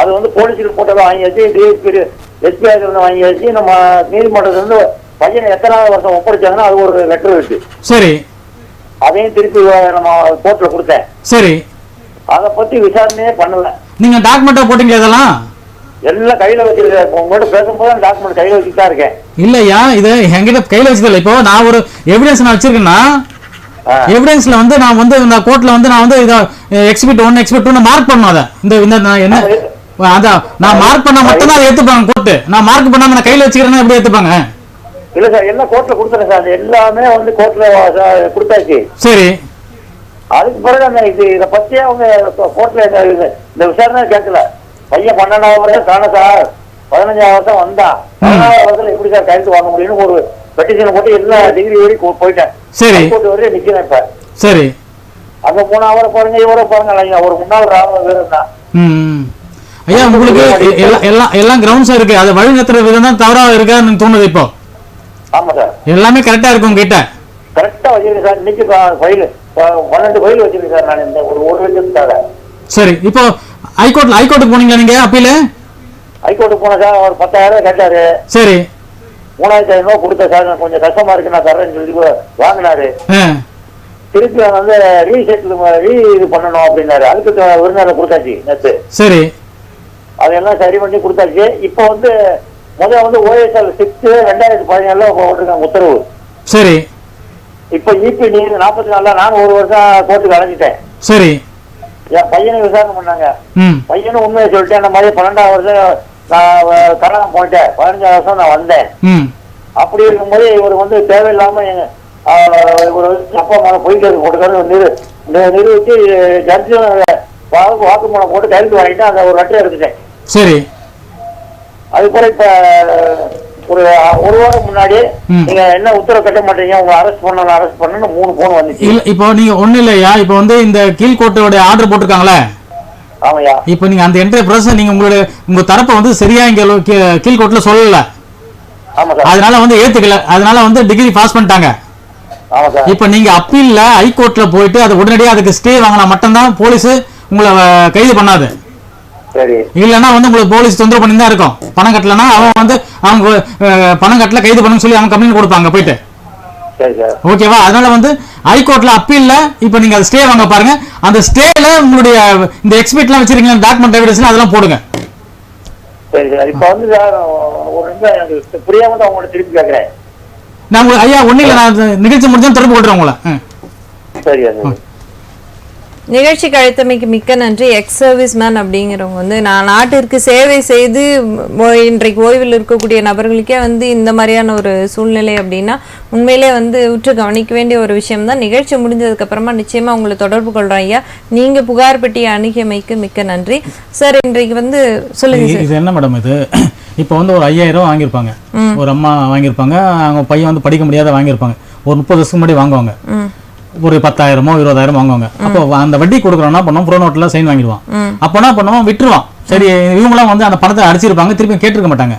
அது வந்து போலீஸ் ரிப்போர்ட்டை வாங்கியாச்சு, எஸ்பிஐ வாங்கியாச்சு. நம்ம நீதிமன்றத்துல இருந்து பையனை எத்தனாவது வருஷம் ஒப்படைச்சாங்கன்னா அது ஒரு லெட்டர் இருக்கு. சரி, அதையும் திருப்பி நம்ம கோர்ட்ல கொடுத்தேன். சரி, அதை பத்தி விசாரணையே பண்ணல. நீங்க டாக்குமெண்டா போட்டீங்க? இதெல்லாம் எல்லாம் கையில வச்சிருக்கேன். உங்கள்கிட்ட பேசும்போது டாக்குமெண்ட் கையில வச்சுதான் இருக்கேன். இல்லையா, இது என்கிட்ட கையில வச்சதில்லை. இப்போ நான் ஒரு எவிடன்ஸ் நான் வச்சிருக்கேன்னா எவிடன்ஸ்ல வந்து நான் வந்து இந்த கோர்ட்ல வந்து நான் வந்து இதை எக்ஸிபிட் 1 எக்ஸிபிட் 2 மார்க் பண்ணணும். அதை இந்த என்ன அதான் நான் மார்க் பண்ணா மட்டும் தான் ஏத்துப்பாங்க கோர்ட்டு. நான் மார்க் பண்ணாம நான் கையில வச்சுக்கிறேன்னா எப்படி ஏத்துப்பாங்க? இல்ல சார், என்ன கோர்ட்ல கொடுத்துறேன் சார், எல்லாமே வந்து கோர்ட்ல கொடுத்தாச்சு. சரி, அதுக்கு பிறகு அந்த இதை பத்தி அவங்க கோர்ட்ல இந்த விசாரணை கேட்கல. பையன் 12வது வருஷம் தானே சார், 15வது வருஷம் வந்தான், 15வது வருஷத்துல எப்படி சார் கையெழுத்து வாங்க முடியும்னு ஒரு பெட்டிஷன் போட்டு எல்லா டிகிரி வரைக்கும் போயிட்டேன். சரி, கோர்ட் வரையும் நிக்கிறேன் இப்ப. சரி, அங்க 3 அவரை பாருங்க, இவரை பாருங்க, ஒரு 3 ராம வீரர் தான். ஐயா, உங்களுக்கு எல்லாம் கிரவுண்ட்ஸ் இருக்கு, அதை வழி நடத்துற விதம் தான் தவறா இருக்கான்னு தோணுது இப்போ? ஆமா சார், எல்லாமே கரெக்டா இருக்கும் கிட்ட. கரெக்டா வச்சிருக்கேன் சார். இன்னைக்கு ஃபைல் 12 ஃபைல் வச்சிருக்கேன் சார் நான் இந்த ஒரு லட்சத்துக்காக. சரி, இப்போ ஹைகோர்ட்டுக்கு போனீங்களா நீங்க? அப்பீல் ஹைகோர்ட்டுக்கு போன சார், ஒரு 10,000 கேட்டாரு. சரி, 3,500 கொடுத்த சார், கொஞ்சம் கஷ்டமா இருக்கு நான் தரேன்னு சொல்லி வாங்கினாரு. திருப்பி வந்து இது பண்ணணும் அப்படின்னாரு. அதுக்கு விருந்தாளர் கொடுத்தாச்சு நேற்று. சரி, அதெல்லாம் சரி பண்ணி கொடுத்தாச்சு. இப்போ வந்து முதல்ல வந்து OSL 6 2017 போட்டிருக்காங்க உத்தரவு. சரி. இப்ப இபி நீங்க 44 நான் ஒரு வருஷம் கோர்ட்டுக்கு அலைஞ்சிட்டேன். சரி. என் பையனை விசாரணை பண்ணாங்க. பையனும் உண்மையை சொல்லிட்டேன். அந்த மாதிரி 12ஆம் வருஷம் நான் கரணம் போயிட்டேன். 15ஆம் வருஷம் நான் வந்தேன். அப்படி இருக்கும்போது இவர் வந்து தேவையில்லாம இவர் அப்பா அம்மா போயிட்டு போட்டுக்காரு நிரூபிச்சு ஜட்ஜு வாக்குமூலம் போட்டு கைது வாங்கிட்டு அந்த ஒரு லெட்டர் எடுத்துட்டேன். சரி. அது போல இப்ப ஒரு வாரம் முன்னாடி நீங்க என்ன உத்தரவு கட்ட மாட்டீங்க, உங்க அரெஸ்ட் பண்ணணும் 3 போன் வந்துச்சு. இப்போ நீங்க ஒண்ணு இல்லையா, இப்போ வந்து இந்த கீழ்கோர்ட்டோட ஆர்டர் போட்டிருக்காங்களே. ஆமாயா. இப்போ நீங்க அந்த என்ட்ரி ப்ராசஸ் நீங்க உங்க தரப்பை வந்து சரியா இங்க கீழ்கோர்ட்ல சொல்லல. ஆமா சார். அதனால வந்து ஏத்துக்கல. அதனால வந்து டிகிரி பாஸ் பண்ணிட்டாங்க. ஆமா சார். இப்போ நீங்க அப்பீல்ல ஹைகோர்ட்ல போயிட்டு அது உடனடியாக அதுக்கு ஸ்டே வாங்கினா மட்டும்தான் போலீஸ் உங்களை கைது பண்ணாது. சரி. இல்லைன்னா வந்து உங்களுக்கு போலீஸ் தொந்தரவு பண்ணி தான் இருக்கும். பணம் கட்டலன்னா அவன் வந்து அவங்க பணம் கட்டல கைது பண்ணு சொல்லி அவங்க கம்ப்ளைண்ட் கொடுப்பாங்க போயிட்டு. சரி சார். ஓகேவா? அதனால வந்து ஹைகோர்ட்ல அப்பீல்ல இப்போ நீங்க அது ஸ்டே வாங்க பாருங்க. அந்த ஸ்டேல உங்களுடைய இந்த எக்ஸ்பெக்ட்லாம் வச்சிருக்கீங்க, டாக்குமெண்ட் எவிடன்ஸ் அதெல்லாம் போடுங்க. சரி சார். இப்போ வந்து சார் ஒரு நிமிஷம் எனக்கு புரியாம தான் உங்கள்ட்ட திருப்பி கேட்கிறேன். நான் உங்களுக்கு ஐயா ஒன்றும் இல்லை, நான் நிகழ்ச்சி முடிஞ்சா தொடர்பு கொள்றேன் உங்களை. சரியா சார். நிகழ்ச்சிக்கு அழைத்தமைக்கு மிக்க நன்றி. எக்ஸ் சர்வீஸ் மேன் அப்படிங்கிறவங்க வந்து நான் நாட்டிற்கு சேவை செய்து இன்றைக்கு ஓய்வில் இருக்கக்கூடிய நபர்களுக்கே வந்து இந்த மாதிரியான ஒரு சூழ்நிலை அப்படின்னா உண்மையிலே வந்து உற்று கவனிக்க வேண்டிய ஒரு விஷயம் தான். நிகழ்ச்சி முடிஞ்சதுக்கு அப்புறமா நிச்சயமா உங்களை தொடர்பு கொள்றோம் ஐயா. நீங்க புகார் பெட்டியை அணுகியமைக்கு மிக்க நன்றி சார். இன்றைக்கு வந்து சொல்லுங்க. இது என்ன மேடம் இது? இப்போ வந்து ஒரு 5000 வாங்கியிருப்பாங்க, ஒரு அம்மா வாங்கியிருப்பாங்க, அவங்க பையன் வந்து படிக்க முடியாத வாங்கியிருப்பாங்க. ஒரு 30 வருஷத்துக்கு முன்னாடி வாங்குவாங்க, ஒரு 10,000 20,000 வாங்குவாங்க. அப்போ அந்த வட்டி கொடுக்குறோம்னா பண்ணுவோம், ப்ரோ நோட்ல சைன் வாங்கிடுவான். அப்போ என்ன பண்ணுவோம், விட்டுருவான். சரி, இவங்களாம் வந்து அந்த பணத்தை அடிச்சிருப்பாங்க, திருப்பி கேட்டிருக்க மாட்டாங்க.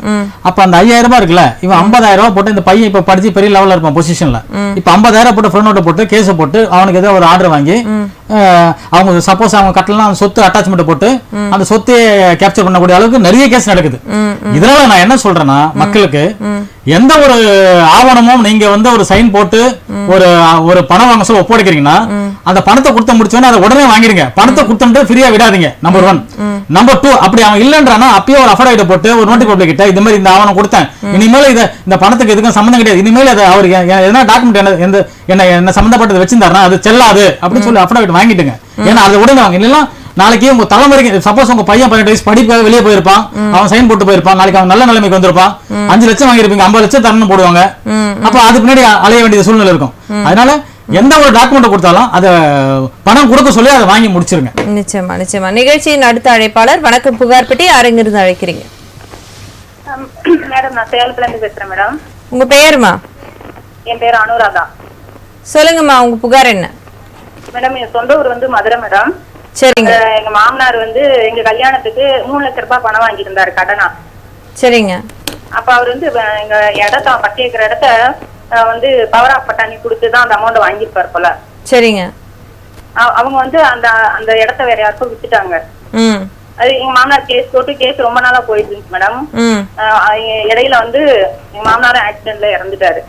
அப்ப அந்த 5000 ரூபாய் இருக்குல்ல, இவன் 50,000 ரூபாய் போட்டு இந்த பையன் இப்ப படிச்சு பெரிய லெவல்ல இருப்பான் பொசிஷன்ல. இப்ப 50,000 போட்டு ஃப்ரண்ட் நோட்டை போட்டு கேஸை போட்டு அவனுக்கு ஏதோ ஒரு ஆர்டர் வாங்கி அவங்க சப்போஸ் அவங்க கட்டலாம் சொத்து அட்டாச்மெண்ட் போட்டு அந்த சொத்தை கேப்சர் பண்ணக்கூடிய அளவுக்கு நிறைய கேஸ் நடக்குது. இதனால நான் என்ன சொல்றேன்னா, மக்களுக்கு எந்த ஒரு ஆவணமும் நீங்க வந்து ஒரு சைன் போட்டு ஒரு பணம் வாங்க சொல்ல ஒப்படைக்கிறீங்கன்னா அந்த பணத்தை கொடுத்த முடிச்சோன்னா அதை உடனே வாங்கிடுங்க. பணத்தை கொடுத்துட்டு ஃப்ரீயா விடாதீங்க. நம்பர் 1. நம்பர் 2, அப்படி அவன் இல்லன்றானா அப்பயே ஒரு அஃபிடவிட் போட்டு ஒரு நோட்டீஸ் பப்ளிக் கிட்ட இந்த மாதிரி இந்த ஆவணம் கொடுத்தேன், இனிமேல் இந்த பணத்துக்கு எதுக்கும் சம்பந்தம் கிடையாது, இனிமேல் அதை அவருக்கு எதனா டாக்குமெண்ட் என்ன சம்பந்தப்பட்டது வச்சிருந்தாருன்னா அது செல்லாது அப்படின்னு சொல்லி அஃபிடவிட் வாங்கிட்டுங்க. ஏன்னா அதை உடனே வாங்க. இல்லைன்னா நாளைக்கு உங்க தலைமுறைக்கு சப்போஸ் உங்க பையன் 18 வயசு படிப்புக்காக வெளியே போயிருப்பான், அவன் சைன் போட்டு போயிருப்பான், நாளைக்கு அவன் நல்ல நிலைமைக்கு வந்திருப்பான், 5 லட்சம் வாங்கியிருப்பீங்க, 50 லட்சம் தரணும் போடுவாங்க. அப்ப அதுக்கு முன்னாடி அலைய வேண்டிய சூழ்நிலை இருக்கும். அதனால எந்த ஒரு டாக்குமெண்ட் கொடுத்தாலும் அதை பணம் கொடுக்க சொல்லி அதை வாங்கி முடிச்சிருங்க. நிச்சயமா நிச்சயமா. நிகழ்ச்சியின் அடுத்த அழைப்பாளர், வணக்கம் புகார் பெட்டி, யாருங்கிருந்து அழைக்கிறீங்க? மேடம், நான் சேலத்துல இருந்து பேசுறேன் மேடம். உங்க பெயருமா? என் பேர் அனுராதா. சொல்லுங்கம்மா, உங்க புகார் என்ன? மேடம், என் சொந்த ஊர் வந்து மதுரை மேடம். சரிங்க. எங்க மாமனார் வந்து எங்க கல்யாணத்துக்கு 3 லட்சம் ரூபாய் பணம் வாங்கிட்டு இருந்தாரு கடனா. சரிங்க. அப்ப அவர் வந்து எங்க இடத்த 10 ஏக்கர் இடத்த வந்து பவர் ஆஃப் பட்டாணி கொடுத்துதான் அந்த அமௌண்ட் வாங்கிருப்பாரு போல. சரிங்க. அவங்க வந்து அந்த இடத்த வேற யாருக்கும் வித்துட்டாங்க. அது எங்க மாமனார் கேஸ் ரொம்ப நாளா போயிட்டு இருந்துச்சு மேடம். இடையில வந்து எங்க மாமனாரும் ஆக்சிடென்ட்ல இறந்துட்டாரு.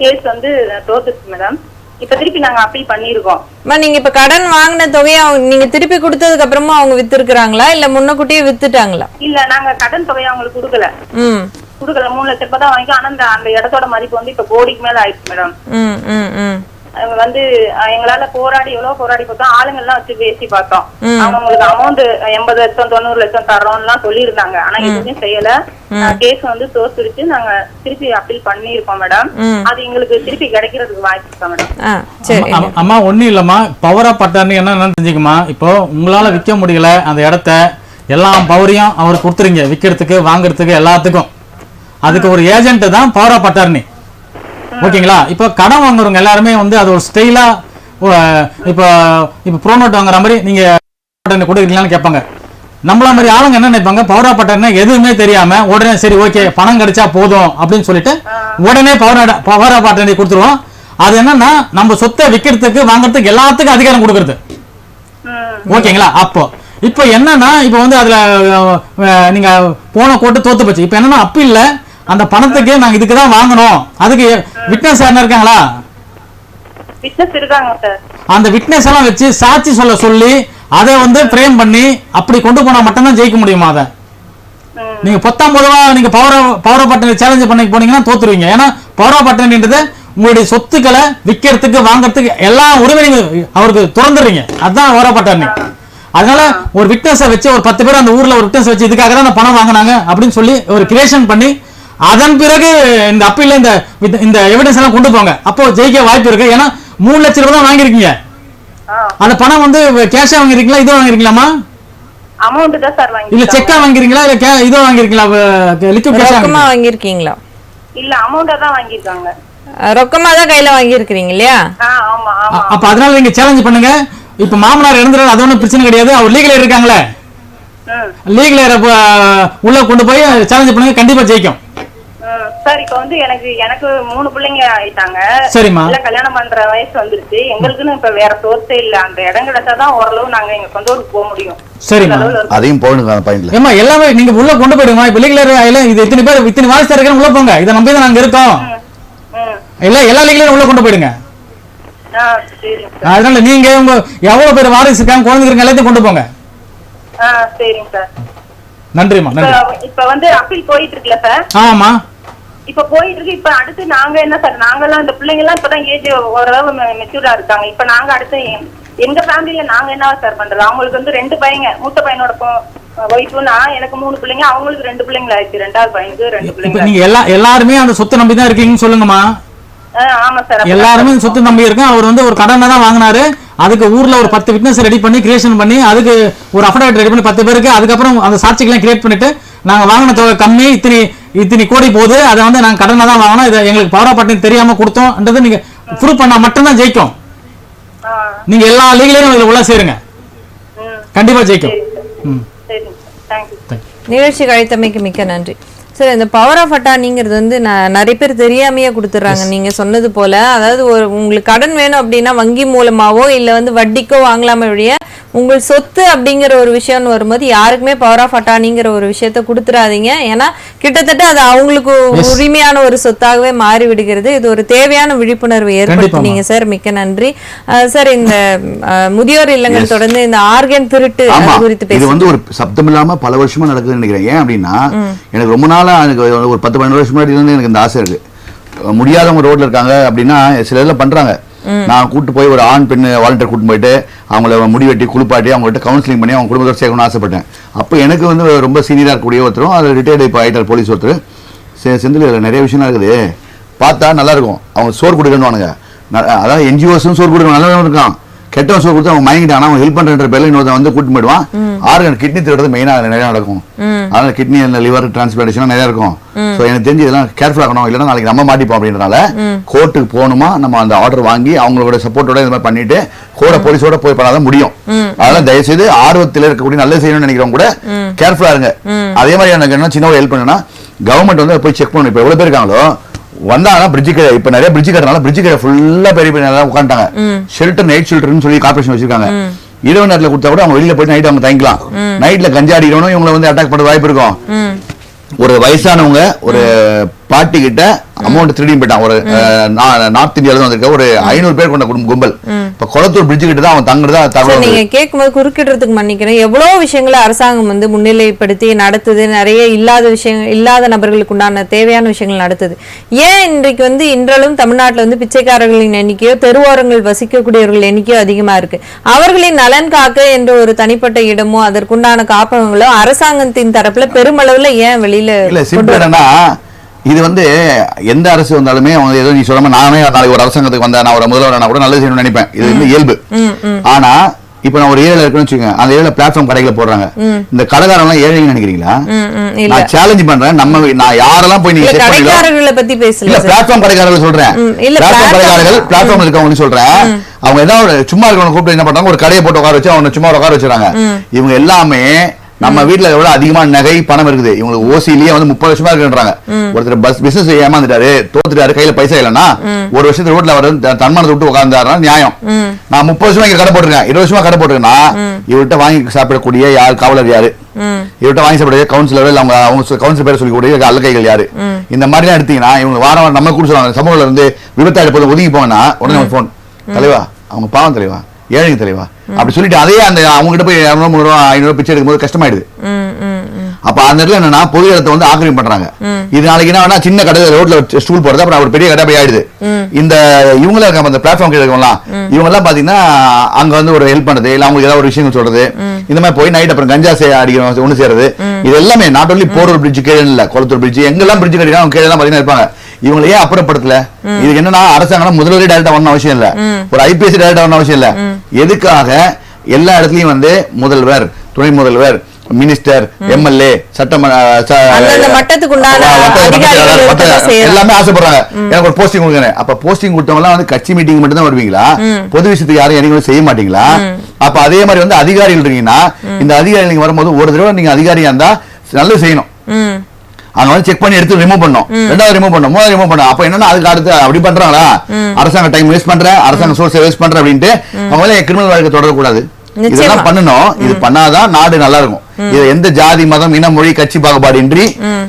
கேஸ் வந்து தோத்துச்சு மேடம். இப்ப திருப்பி நாங்க அப்பீல் பண்ணிருக்கோம். நீங்க இப்ப கடன் வாங்கின தொகையை நீங்க திருப்பி கொடுத்ததுக்கு அப்புறமா அவங்க வித்துருக்காங்களா இல்ல முன்னக்கூட்டியே வித்துட்டாங்களா? இல்ல, நாங்க கடன் தொகையை அவங்களுக்கு கொடுக்கல. 3 லட்சம் ரூபாய் தான் வாங்கி. ஆனா அந்த இடத்தோட மதிப்பு வந்து இப்ப கோடிக்கு மேல ஆயிடுச்சு மேடம். அவங்க வந்து எங்களால எவ்வளவு போராடி பார்த்தோம், ஆளுங்க எல்லாம் வச்சு பேசி பார்த்தோம். அவங்களுக்கு அமௌண்ட் 80 லட்சம் 90 லட்சம் தர்றோம் எல்லாம் சொல்லி இருந்தாங்க. ஆனா எதுவுமே செய்யல. கேஸ் வந்து தோத்துருச்சு. நாங்க திருப்பி அப்பீல் பண்ணிருக்கோம் மேடம். அது எங்களுக்கு திருப்பி கிடைக்கிறதுக்கு வாய்ப்பு இருக்கா மேடம்? அம்மா ஒண்ணும் இல்லம்மா, பவர் ஆஃப் பட்டாணி என்ன தெரிஞ்சுக்குமா, இப்போ உங்களால விற்க முடியல அந்த இடத்த, எல்லா பவரையும் அவர் கொடுத்துருங்க விற்கிறதுக்கு வாங்குறதுக்கு எல்லாத்துக்கும். அதுக்கு ஒரு ஏஜென்ட் தான் பவர் ஆஃப் பட்டாணி. ஓகேங்களா? இப்போ கடன் வாங்குறவங்க எல்லாருமே வந்து அது ஒரு ஸ்டைலா இப்போ ப்ரோனோட் வாங்குற மாதிரி நீங்க கொடுக்குறீங்களான்னு கேட்பாங்க. நம்மள மாதிரி ஆளுங்க என்ன நினைப்பாங்க, பவர் ஆஃப் பட்டாணி எதுவுமே தெரியாம உடனே சரி ஓகே பணம் கிடைச்சா போதும் அப்படின்னு சொல்லிட்டு உடனே பவர் ஆஃப் பட்டாணி கொடுத்துருவோம். அது என்னன்னா நம்ம சொத்தை விற்கிறதுக்கு வாங்குறதுக்கு எல்லாத்துக்கும் அதிகாரம் கொடுக்கறது. ஓகேங்களா? இப்போ என்னன்னா இப்போ வந்து அதுல நீங்க போன கோர்ட்டு தோத்து போச்சு. இப்போ என்னன்னா அப்பீல்ல அந்த பணத்துக்கு நாங்க இதுக்கு தான் வாங்கணும், அதுக்கு விட்னஸ் யாரா இருக்காங்களா? விட்னஸ் இருக்காங்க சார். அந்த விட்னஸ் எல்லாம் வச்சு சாட்சி சொல்லி அதை வந்து ஃப்ரேம் பண்ணி அப்படி கொண்டு போனா மட்டும்தான் ஜெயிக்க முடியுமா? அதை நீங்க 19 நீங்க பவர் ஆஃப் அட்டர்னி சேலஞ்ச் பண்ணி போனீங்கன்னா தோத்துருவீங்க. ஏன்னா பவர் ஆஃப் அட்டர்னின்றது உங்களுடைய சொத்துக்களை விற்கிறதுக்கு வாங்கறதுக்கு எல்லா உரிமையும் அவருக்கு திறந்துடுறீங்க. அதுதான் பவர் ஆஃப் அட்டர்னி. அதனால ஒரு விட்னஸை வச்சு ஒரு 10 பேர் அந்த ஊர்ல ஒரு விட்னஸ் வச்சு இதுக்காக தான் பணம் வாங்கினாங்க அப்படின்னு சொல்லி ஒரு கிரியேஷன் பண்ணி அதன் பிறகு இந்த அப்பீல்ல இந்த எவிடன்ஸ் எல்லாம் கொண்டு போங்க. அப்போ ஜெயிக்க வாய்ப்பு இருக்கு. ஏன்னா 3 லட்சம் ரூபாய் தான் வாங்கிருக்கீங்க. அந்த பணம் வந்து கேஷா வாங்கிருக்கீங்களா இதோ வாங்கிருக்கீங்களாமா? அமௌண்ட் தான் சார் வாங்கி. இல்ல செக்கா வாங்கிருக்கீங்களா இல்ல இதோ வாங்கிருக்கீங்களா? லிக்விட் கேஷா ரொக்கமா வாங்கிருக்கீங்களா? இல்ல அமௌண்ட் தான் வாங்கிருக்காங்க. ரொக்கமா தான் கையில வாங்கிருக்கீங்க இல்லையா? ஆமா ஆமா. அப்ப அதனால நீங்க சேலஞ்ச் பண்ணுங்க. இப்ப மாமனார் இறந்துறாரு, அது ஒன்றும் பிரச்சனை கிடையாது. அவர் லீகல் இருக்காங்களே, லீகல் உள்ள கொண்டு போய் சேலஞ்ச் பண்ணுங்க, கண்டிப்பா ஜெயிக்கும். சார் இப்ப வந்து எனக்கு 3 பிள்ளைங்க ஆயிட்டாங்க. சரிம்மா. இல்ல கல்யாணம் பண்ற வயசு வந்துருச்சு. எங்களுக்குன்னு இப்ப வேற சோர்ஸே இல்ல. அந்த இடம் கிடைச்சாதான் ஓரளவு நாங்க எங்க சொந்த ஊருக்கு போக முடியும். சரிம்மா. அதையும் போடுங்க அந்த பாயிண்ட்ல. ஏமா எல்லாமே நீங்க உள்ள கொண்டு போயிடுங்க. இப்ப லீகல் இது இத்தனை பேர் இத்தனை வாரிசு இருக்காங்க, உள்ள போங்க. இதை நம்பி தான் நாங்க இருக்கோம். எல்லா லீகலையும் உள்ள கொண்டு போயிடுங்க. அதனால நீங்க உங்க எவ்வளவு பேர் வாரிசு இருக்காங்க, குழந்தைங்க எல்லாத்தையும் கொண்டு போங்க. சரிங்க சார். நன்றிமா. நன்றி. இப்ப வந்து அப்பீல் போயிட்டு இருக்குல்ல சார்? ஆமா இப்ப போயிட்டு இருக்கு. இப்ப அடுத்து நாங்க என்ன சார், நாங்கெல்லாம் இந்த பிள்ளைங்க எல்லாம் இப்பதான் ஏஜ் ஓரளவு மெச்சூர்டா இருக்காங்க. இப்ப நாங்க அடுத்து எங்க ஃபேமிலியில நாங்க என்ன சார் பண்றது? அவங்களுக்கு வந்து 2 பையங்க, மூத்த பையனோட ஒய்ஃப்னா எனக்கு 3 பிள்ளைங்க, அவங்களுக்கு 2 பிள்ளைங்க ஆயிடுச்சு. 2வது பையனுக்கு 2 பிள்ளைங்க. நீங்க எல்லாருமே அந்த சொத்தை நம்பி தான் இருக்கீங்கன்னு சொல்லுங்கம்மா. ஆமா சார். எல்லாருமே சொத்து நம்பி இருக்கும். அவர் வந்து ஒரு கடனை தான் வாங்கினாரு. அதுக்கு ஊர்ல ஒரு 10 விட்னஸ் ரெடி பண்ணி கிரியேஷன் பண்ணி அதுக்கு ஒரு அஃபிடவிட் ரெடி பண்ணி 10 பேருக்கு அதுக்கப்புறம் அந்த சாட்சிகள்லாம் கிரியேட் பண்ணிட்டு நாங்க வாங்கின தொகை கம்மி, இத்தனை கோடி போகுது, அதை வந்து நாங்க கடனை தான் வாங்கினோம், இதை எங்களுக்கு பவர் ஆஃப் அட்டர்னி தெரியாம கொடுத்தோம்ன்றது நீங்க ப்ரூவ் பண்ணா மட்டும்தான் ஜெயிக்கும். நீங்க எல்லா லீகலையும் இதுல உள்ள சேருங்க, கண்டிப்பா ஜெயிக்கும். நிகழ்ச்சி அழைத்தமைக்கு மிக்க நன்றி சார். இந்த பவர் ஆஃப் அட்டார்னிங்கிறது வந்து நிறைய பேர் தெரியாமையே கொடுத்துட்றாங்க. நீங்க சொன்னது போல, அதாவது உங்களுக்கு கடன் வேணும் அப்படின்னா வங்கி மூலமாவோ இல்ல வந்து வட்டிக்கோ வாங்கலாமே வழிய உங்கள் சொத்து அப்படிங்கிற ஒரு விஷயம்னு வரும்போது யாருக்குமே பவர் ஆஃப் அட்டார்னிங்கிற ஒரு விஷயத்த கொடுத்துடாதீங்க. ஏன்னா கிட்டத்தட்ட அது அவங்களுக்கு உரிமையான ஒரு சொத்தாகவே மாறி விடுகிறது. இது ஒரு தேவையான விழிப்புணர்வு ஏற்படுத்தினீங்க சார், மிக்க நன்றி சார். இந்த முதியோர் இல்லங்கள் தொடர்ந்து இந்த ஆர்கன் திருட்டு குறித்து இது வந்து ஒரு சப்தம் இல்லாம பல வருஷமா நடக்குதுன்னு நினைக்கிறேன். ஏன் அப்படின்னா எனக்கு ரொம்ப நாளா எனக்கு ஒரு 10-12 வருஷம் முன்னாடி இருந்து எனக்கு இந்த ஆசை இருக்கு. முடியாதவங்க ரோட்ல இருக்காங்க அப்படின்னா சில இதெல்லாம் பண்றாங்க. நான் கூட்டு போய் ஒரு ஆண் பெண் வாலண்டியர் கூட்டு போயிட்டு அவங்கள முடிவெட்டி குளிப்பாட்டி அவங்கள்ட்ட கவுன்சிலிங் பண்ணி அவங்க குடும்பத்தோட சேர்க்கணும்னு ஆசைப்பட்டேன். அப்போ எனக்கு வந்து ரொம்ப சீனியராக இருக்கக்கூடிய ஒருத்தரும் அது ரிட்டையர்டு இப்போ ஆகிட்டார் போலீஸ் ஒருத்தர். செந்தில் நிறைய விஷயம் இருக்குது பார்த்தா நல்லா இருக்கும். அவங்க சோறு கொடுக்கணுவானுங்க, அதாவது என்ஜிஓஸும் சோறு கொடுக்கணும், நல்லா இருக்கான். கெட்டவன் சோறு கொடுத்து அவங்க மயங்கிட்டான். அவங்க ஹெல்ப் பண்ற பேர்ல இன்னொருத்த வந்து கூட்டு போயிடுவான். ஆர்கன் கிட்னி திருடுறது மெயினாக நிறைய நடக்கும். அதனால கிட்னி லிவர் டிரான்ஸ்பிளான்டேஷன் நிறைய இருக்கும். ஸோ எனக்கு தெரிஞ்சு இதெல்லாம் கேர்ஃபுல் ஆகணும், இல்லைன்னா நாளைக்கு நம்ம மாட்டிப்போம். அப்படின்றனால கோர்ட்டுக்கு போகணுமா, நம்ம அந்த ஆர்டர் வாங்கி அவங்களோட சப்போர்ட்டோட இந்த மாதிரி பண்ணிட்டு கூட போலீஸோட போய் பண்ணாதான் முடியும். அதனால தயவுசெய்து ஆர்வத்தில் இருக்கக்கூடிய நல்லது செய்யணும்னு நினைக்கிறவங்க கூட கேர்ஃபுல்லா இருங்க. அதே மாதிரி எனக்கு என்ன சின்ன ஹெல்ப் பண்ணுன்னா கவர்மெண்ட் வந்து போய் செக் பண்ணணும். இப்போ எவ்வளவு பேர் இருக்காங்களோ வந்தாங்கன்னா பிரிட்ஜ் கடை, இப்ப நிறைய பிரிட்ஜ் கட்டுறதுனால பிரிட்ஜ் கடை ஃபுல்லா பெரிய பெரிய உட்காந்துட்டாங்க. ஷெல்டர் நைட் ஷெல்டர்னு சொல்லி கார்பரேஷன் வச்சிருக்காங்க. இரவு நேரத்தில் கொடுத்தா கூட அவங்க வெளியில போயிட்டு நைட் அவங்க தங்கிக்கலாம். நைட்ல கஞ்சா அடிக்கணும், இவங்களை வந்து அட்டாக் பண்ண வாய்ப்பு இருக்கும். ஒரு வயசானவங்க ஒரு பாட்டி கிட்ட அமௌண்ட் திருடி போயிட்டான். ஒரு நார்த் இந்தியால வந்திருக்க ஒரு 500 பேர் கொண்ட கும்பல் இப்ப கொளத்தூர் பிரிட்ஜ் கிட்ட தான் அவன் தங்குறதா தகவல். நீங்க கேட்கும்போது குறுக்கிடுறதுக்கு மன்னிக்கிறேன். எவ்வளவு விஷயங்களை அரசாங்கம் வந்து முன்னிலைப்படுத்தி நடத்துது, நிறைய இல்லாத நபர்களுக்கு உண்டான தேவையான விஷயங்கள் நடத்துது. ஏன் இன்றைக்கு வந்து இன்றளவும் தமிழ்நாட்டில் வந்து பிச்சைக்காரர்களின் எண்ணிக்கையோ தெருவோரங்கள் வசிக்கக்கூடியவர்கள் எண்ணிக்கையோ அதிகமா இருக்கு. அவர்களின் நலன் காக்க என்ற ஒரு தனிப்பட்ட இடமோ அதற்குண்டான காப்பகங்களோ அரசாங்கத்தின் தரப்புல பெருமளவுல ஏன் வெளியில இது வந்து எந்த அரசு வந்தாலுமே அவங்க ஏதோ நீ சொல்லாம நானே நாளைக்கு ஒரு அரசாங்கத்துக்கு வந்தா நான் ஒரு முதல்வர் கூட நல்லது செய்யணும்னு நினைப்பேன். இது வந்து இயல்பு. ஆனா இப்ப நான் ஒரு ஏரியால இருக்குன்னு வச்சுக்கோங்க, அந்த ஏரியால பிளாட்ஃபார்ம் கடைகளை போடுறாங்க. இந்த கடைக்காரங்க ஏழைன்னு நினைக்கிறீங்களா? நான் சேலஞ்ச் பண்றேன். நான் யாரெல்லாம் போய் நீங்க கடைக்காரர்களை பத்தி பேசல, பிளாட்ஃபார்ம் கடைக்காரர்கள் சொல்றேன். பிளாட்ஃபார்ம் கடைக்காரர்கள் பிளாட்ஃபார்ம் இருக்கவங்க சொல்றேன். அவங்க ஏதாவது சும்மா இருக்கவங்க கூப்பிட்டு என்ன பண்றாங்க, ஒரு கடையை போட்டு உட்கார வச்சு அவங்க சும்மா உட்கார வச்சுறாங்க. இவங்க எல்லாமே நம்ம வீட்டுல எவ்வளவு அதிகமான நகை பணம் இருக்குது. இவங்களுக்கு ஓசிலேயே வந்து 30 வருஷமா இருக்குன்றாங்க. ஒருத்தர் பிசினஸ் ஏமாந்துட்டாரு, தோத்துட்டாரு, கையில பைசா இல்லைன்னா ஒரு வருஷத்துல ரோட்ல வர தன்மானத்தை விட்டு உட்கார்ந்தாருன்னா நியாயம். நான் 30 வருஷமா இங்க கடை போட்டிருக்கேன், 20 வருஷமா கடை போட்டிருக்கேன்னா இவர்கிட்ட வாங்கி சாப்பிடக்கூடிய யார் காவலர் யாரு, இவர்கிட்ட வாங்கி சாப்பிட கவுன்சிலர் இல்ல அவங்க கவுன்சிலர் பேர் சொல்லிக்கூடிய அல்லக்கைகள் யாரு, இந்த மாதிரி எடுத்தீங்கன்னா இவங்க வாரம் நம்ம கூட சொல்லுவாங்க. சமூகத்துல இருந்து விபத்தாடு போது ஒதுங்கி போங்கன்னா உடனே போன் தலைவா அவங்க பாவம் தலைவா ஏழைங்க தலைவா அப்படி சொல்லிட்டு அதே அந்த அவங்க கிட்ட போய் 200, 300, 500 பிச்சை எடுக்கும்போது கஷ்டமாயிடுது. அப்ப அந்த இடத்துல என்னன்னா பொது இடத்தை வந்து ஆக்கிரமிப்பு பண்றாங்க. இது நாளைக்கு என்ன சின்ன கடை ரோட்ல ஸ்டூல் போடுறது, அப்புறம் ஒரு பெரிய கடை போய் ஆயிடுது. இந்த இவங்கள இருக்க அந்த பிளாட்ஃபார்ம் இருக்கவங்கலாம் இவங்க எல்லாம் பாத்தீங்கன்னா அங்க வந்து ஒரு ஹெல்ப் பண்றது, இல்ல அவங்களுக்கு ஏதாவது ஒரு விஷயங்கள் சொல்றது, இந்த மாதிரி போய் நைட் அப்புறம் கஞ்சா அடிக்கிறோம் ஒண்ணு சேருது. இது எல்லாமே நாட் ஒன்லி போரூர் பிரிட்ஜ் கீழே இல்ல, கொளத்தூர் பிரிட்ஜ் எங்கெல்லாம் பிரிட்ஜ் கட்டினா அவங்க கீழே எல்லாம் பாத்தீங்கன்னா இருப்பாங்க. இவங்களையே அப்புறப்படுத்தல. இதுக்கு என்னன்னா அரசாங்கம் முதல்வரே டைரக்டா வரணும் அவசியம் இல்ல, ஒரு ஐபிஎஸ் டைரக்டா வரணும் அவசியம் இல்ல. எதுக்காக எல்லா இடத்துலயும் வந்து முதல்வர், துணை முதல்வர், மினிஸ்டர், எம்எல்ஏ, எல்லாமே ஆசைப்படுறாங்க எனக்கு ஒரு போஸ்டிங் கொடுங்க. அப்ப போஸ்டிங் கொடுத்தவங்க எல்லாம் வந்து கட்சி மீட்டிங் மட்டும் தான் வருவீங்களா? பொது விஷயத்துக்கு யாரும் எனக்கு செய்ய மாட்டீங்களா? அப்ப அதே மாதிரி வந்து அதிகாரிகள் இருக்கீங்கன்னா இந்த அதிகாரிகள் நீங்க வரும்போது ஒரு தடவை நீங்க அதிகாரியா இருந்தா நல்லது செய்யணும். அவங்க வந்து செக் பண்ணி எடுத்து ரிமூவ் பண்ணோம், ரெண்டாவது ரிமூவ் பண்ணோம், மூணாவது ரிமூவ் பண்ணோம். அப்ப என்னன்னா அதுக்கு அடுத்து அப்படி பண்றாங்களா? அரசாங்க டைம் வேஸ்ட் பண்ற, அரசாங்க சோர்ஸ் வேஸ்ட் பண்ற அப்படின்ட்டு அவங்க கிரிமினல் வழக்கு தொடரக்கூடாது. இதெல்லாம் பண்ணணும். இது பண்ணாதான் நாடு நல்லா இருக்கும். இது எந்த ஜாதி, மதம், இன, மொழி, கட்சி பாகுபாடின்றி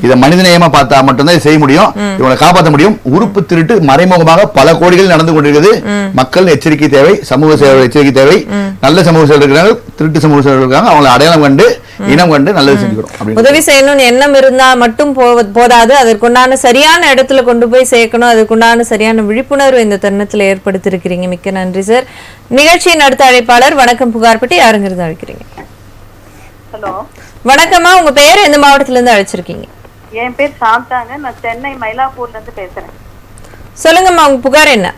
இதை மனிதநேயமா பார்த்தா மட்டும்தான் இதை செய்ய முடியும், இவங்களை காப்பாற்ற முடியும். உறுப்பு திருட்டு மறைமுகமாக பல கோடிகள் நடந்து கொண்டிருக்கிறது. மக்கள் எச்சரிக்கை தேவை, சமூக சேவை எச்சரிக்கை தேவை. நல்ல சமூக சேவை இருக்கிறாங்க, திருட்டு சமூக சேவை இருக்காங்க, அவங்களை அடையாளம் கண்டு இனம் கண்டு நல்லது செஞ்சுக்கிறோம். உதவி செய்யணும்னு எண்ணம் இருந்தா மட்டும் போதாது, அதற்குண்டான சரியான இடத்துல கொண்டு போய் சேர்க்கணும். அதற்குண்டான சரியான விழிப்புணர்வு இந்த தருணத்தில் ஏற்படுத்தியிருக்கிறீங்க. மிக்க நன்றி சார். நிகழ்ச்சியின் அடுத்த அழைப்பாளர் வணக்கம் புகார்பட்டி, யாருங்கிறது அழைக்கிறீங்க? ஹலோ வணக்கம்மா, உங்க பேர் எந்த மாவட்டத்துல இருந்து அழைச்சிருக்கீங்க? என் பேர் சாந்தாங்க, நான் சென்னை மயிலாப்பூர்ல இருந்து பேசுறேன். சொல்லுங்கம்மா, உங்க புகார் என்ன?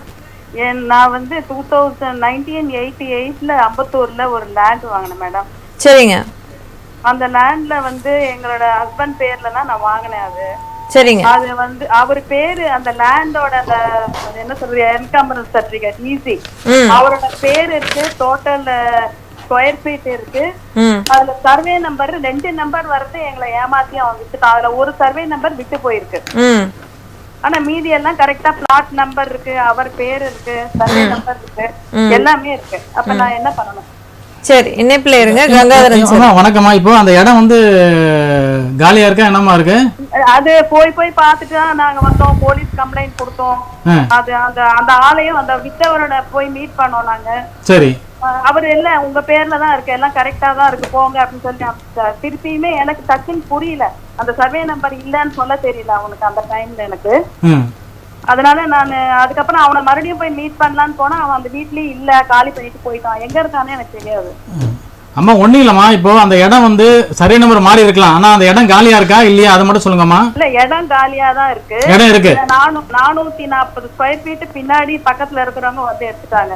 நான் வந்து 1988ல அம்பத்தூர்ல ஒரு லேண்ட் வாங்கினேன் மேடம். சரிங்க. அந்த லேண்ட்ல வந்து எங்களோட ஹஸ்பண்ட் பேர்ல தான் நான் வாங்கினேன். அது சரிங்க. அது வந்து அவர் பேரு அந்த லேண்டோட அந்த என்ன சொல்றது என்கம்பரன்ஸ் சர்டிபிகேட் ஈஸி அவரோட பேர் இருக்கு, டோட்டல் ஸ்கொயர் ஃபீட் இருக்கு. அதுல சர்வே நம்பர் 2 நம்பர் வரது எங்களை ஏமாத்தி அவங்க வித்துட்டான். அதுல ஒரு சர்வே நம்பர் விட்டு போயிருக்கு. ஆனா மீதி எல்லாம் கரெக்டா பிளாட் நம்பர் இருக்கு, அவர் பேர் இருக்கு, சர்வே நம்பர் இருக்கு, எல்லாமே இருக்கு. அப்ப நான் என்ன பண்ணணும்? சரி, இணைப்புல இருங்க. கங்காதரன் சார் வணக்கம்மா. இப்போ அந்த இடம் வந்து காலியா இருக்கா, என்னமா இருக்கு? அது போய் பார்த்துட்டு நாங்க வந்தோம், போலீஸ் கம்ப்ளைண்ட் கொடுத்தோம். அது அந்த ஆளையும் அந்த வித்தவரோட போய் மீட் பண்ணோம் நாங்க. சரி. அவர் இல்ல உங்க பேர்ல தான் இருக்கு, எல்லாம் கரெக்டா தான் இருக்கு, போங்க அப்படின்னு சொல்லி திருப்பியுமே எனக்கு டக்குன்னு புரியல. அந்த சர்வே நம்பர் இல்லன்னு சொல்ல தெரியல அவனுக்கு அந்த டைம்ல எனக்கு. அதனால நான் அதுக்கப்புறம் அவனை மறுபடியும் போய் மீட் பண்ணலான்னு போனா அவன் அந்த வீட்லயே இல்ல, காலி பண்ணிட்டு போயிட்டான். எங்க இருக்கானே எனக்கு தெரியாது. அம்மா ஒண்ணு இல்லம்மா, இப்போ அந்த இடம் வந்து சர்வே நம்பர் மாறி இருக்கலாம், ஆனா அந்த இடம் காலியா இருக்கா இல்லையா அதை மட்டும் சொல்லுங்கம்மா. இல்ல இடம் காலியா தான் இருக்கு. இடம் இருக்கு. 440 ஸ்கொயர் ஃபீட் பின்னாடி பக்கத்துல இருக்கிறவங்க வந்து எடுத்துட்டாங்க.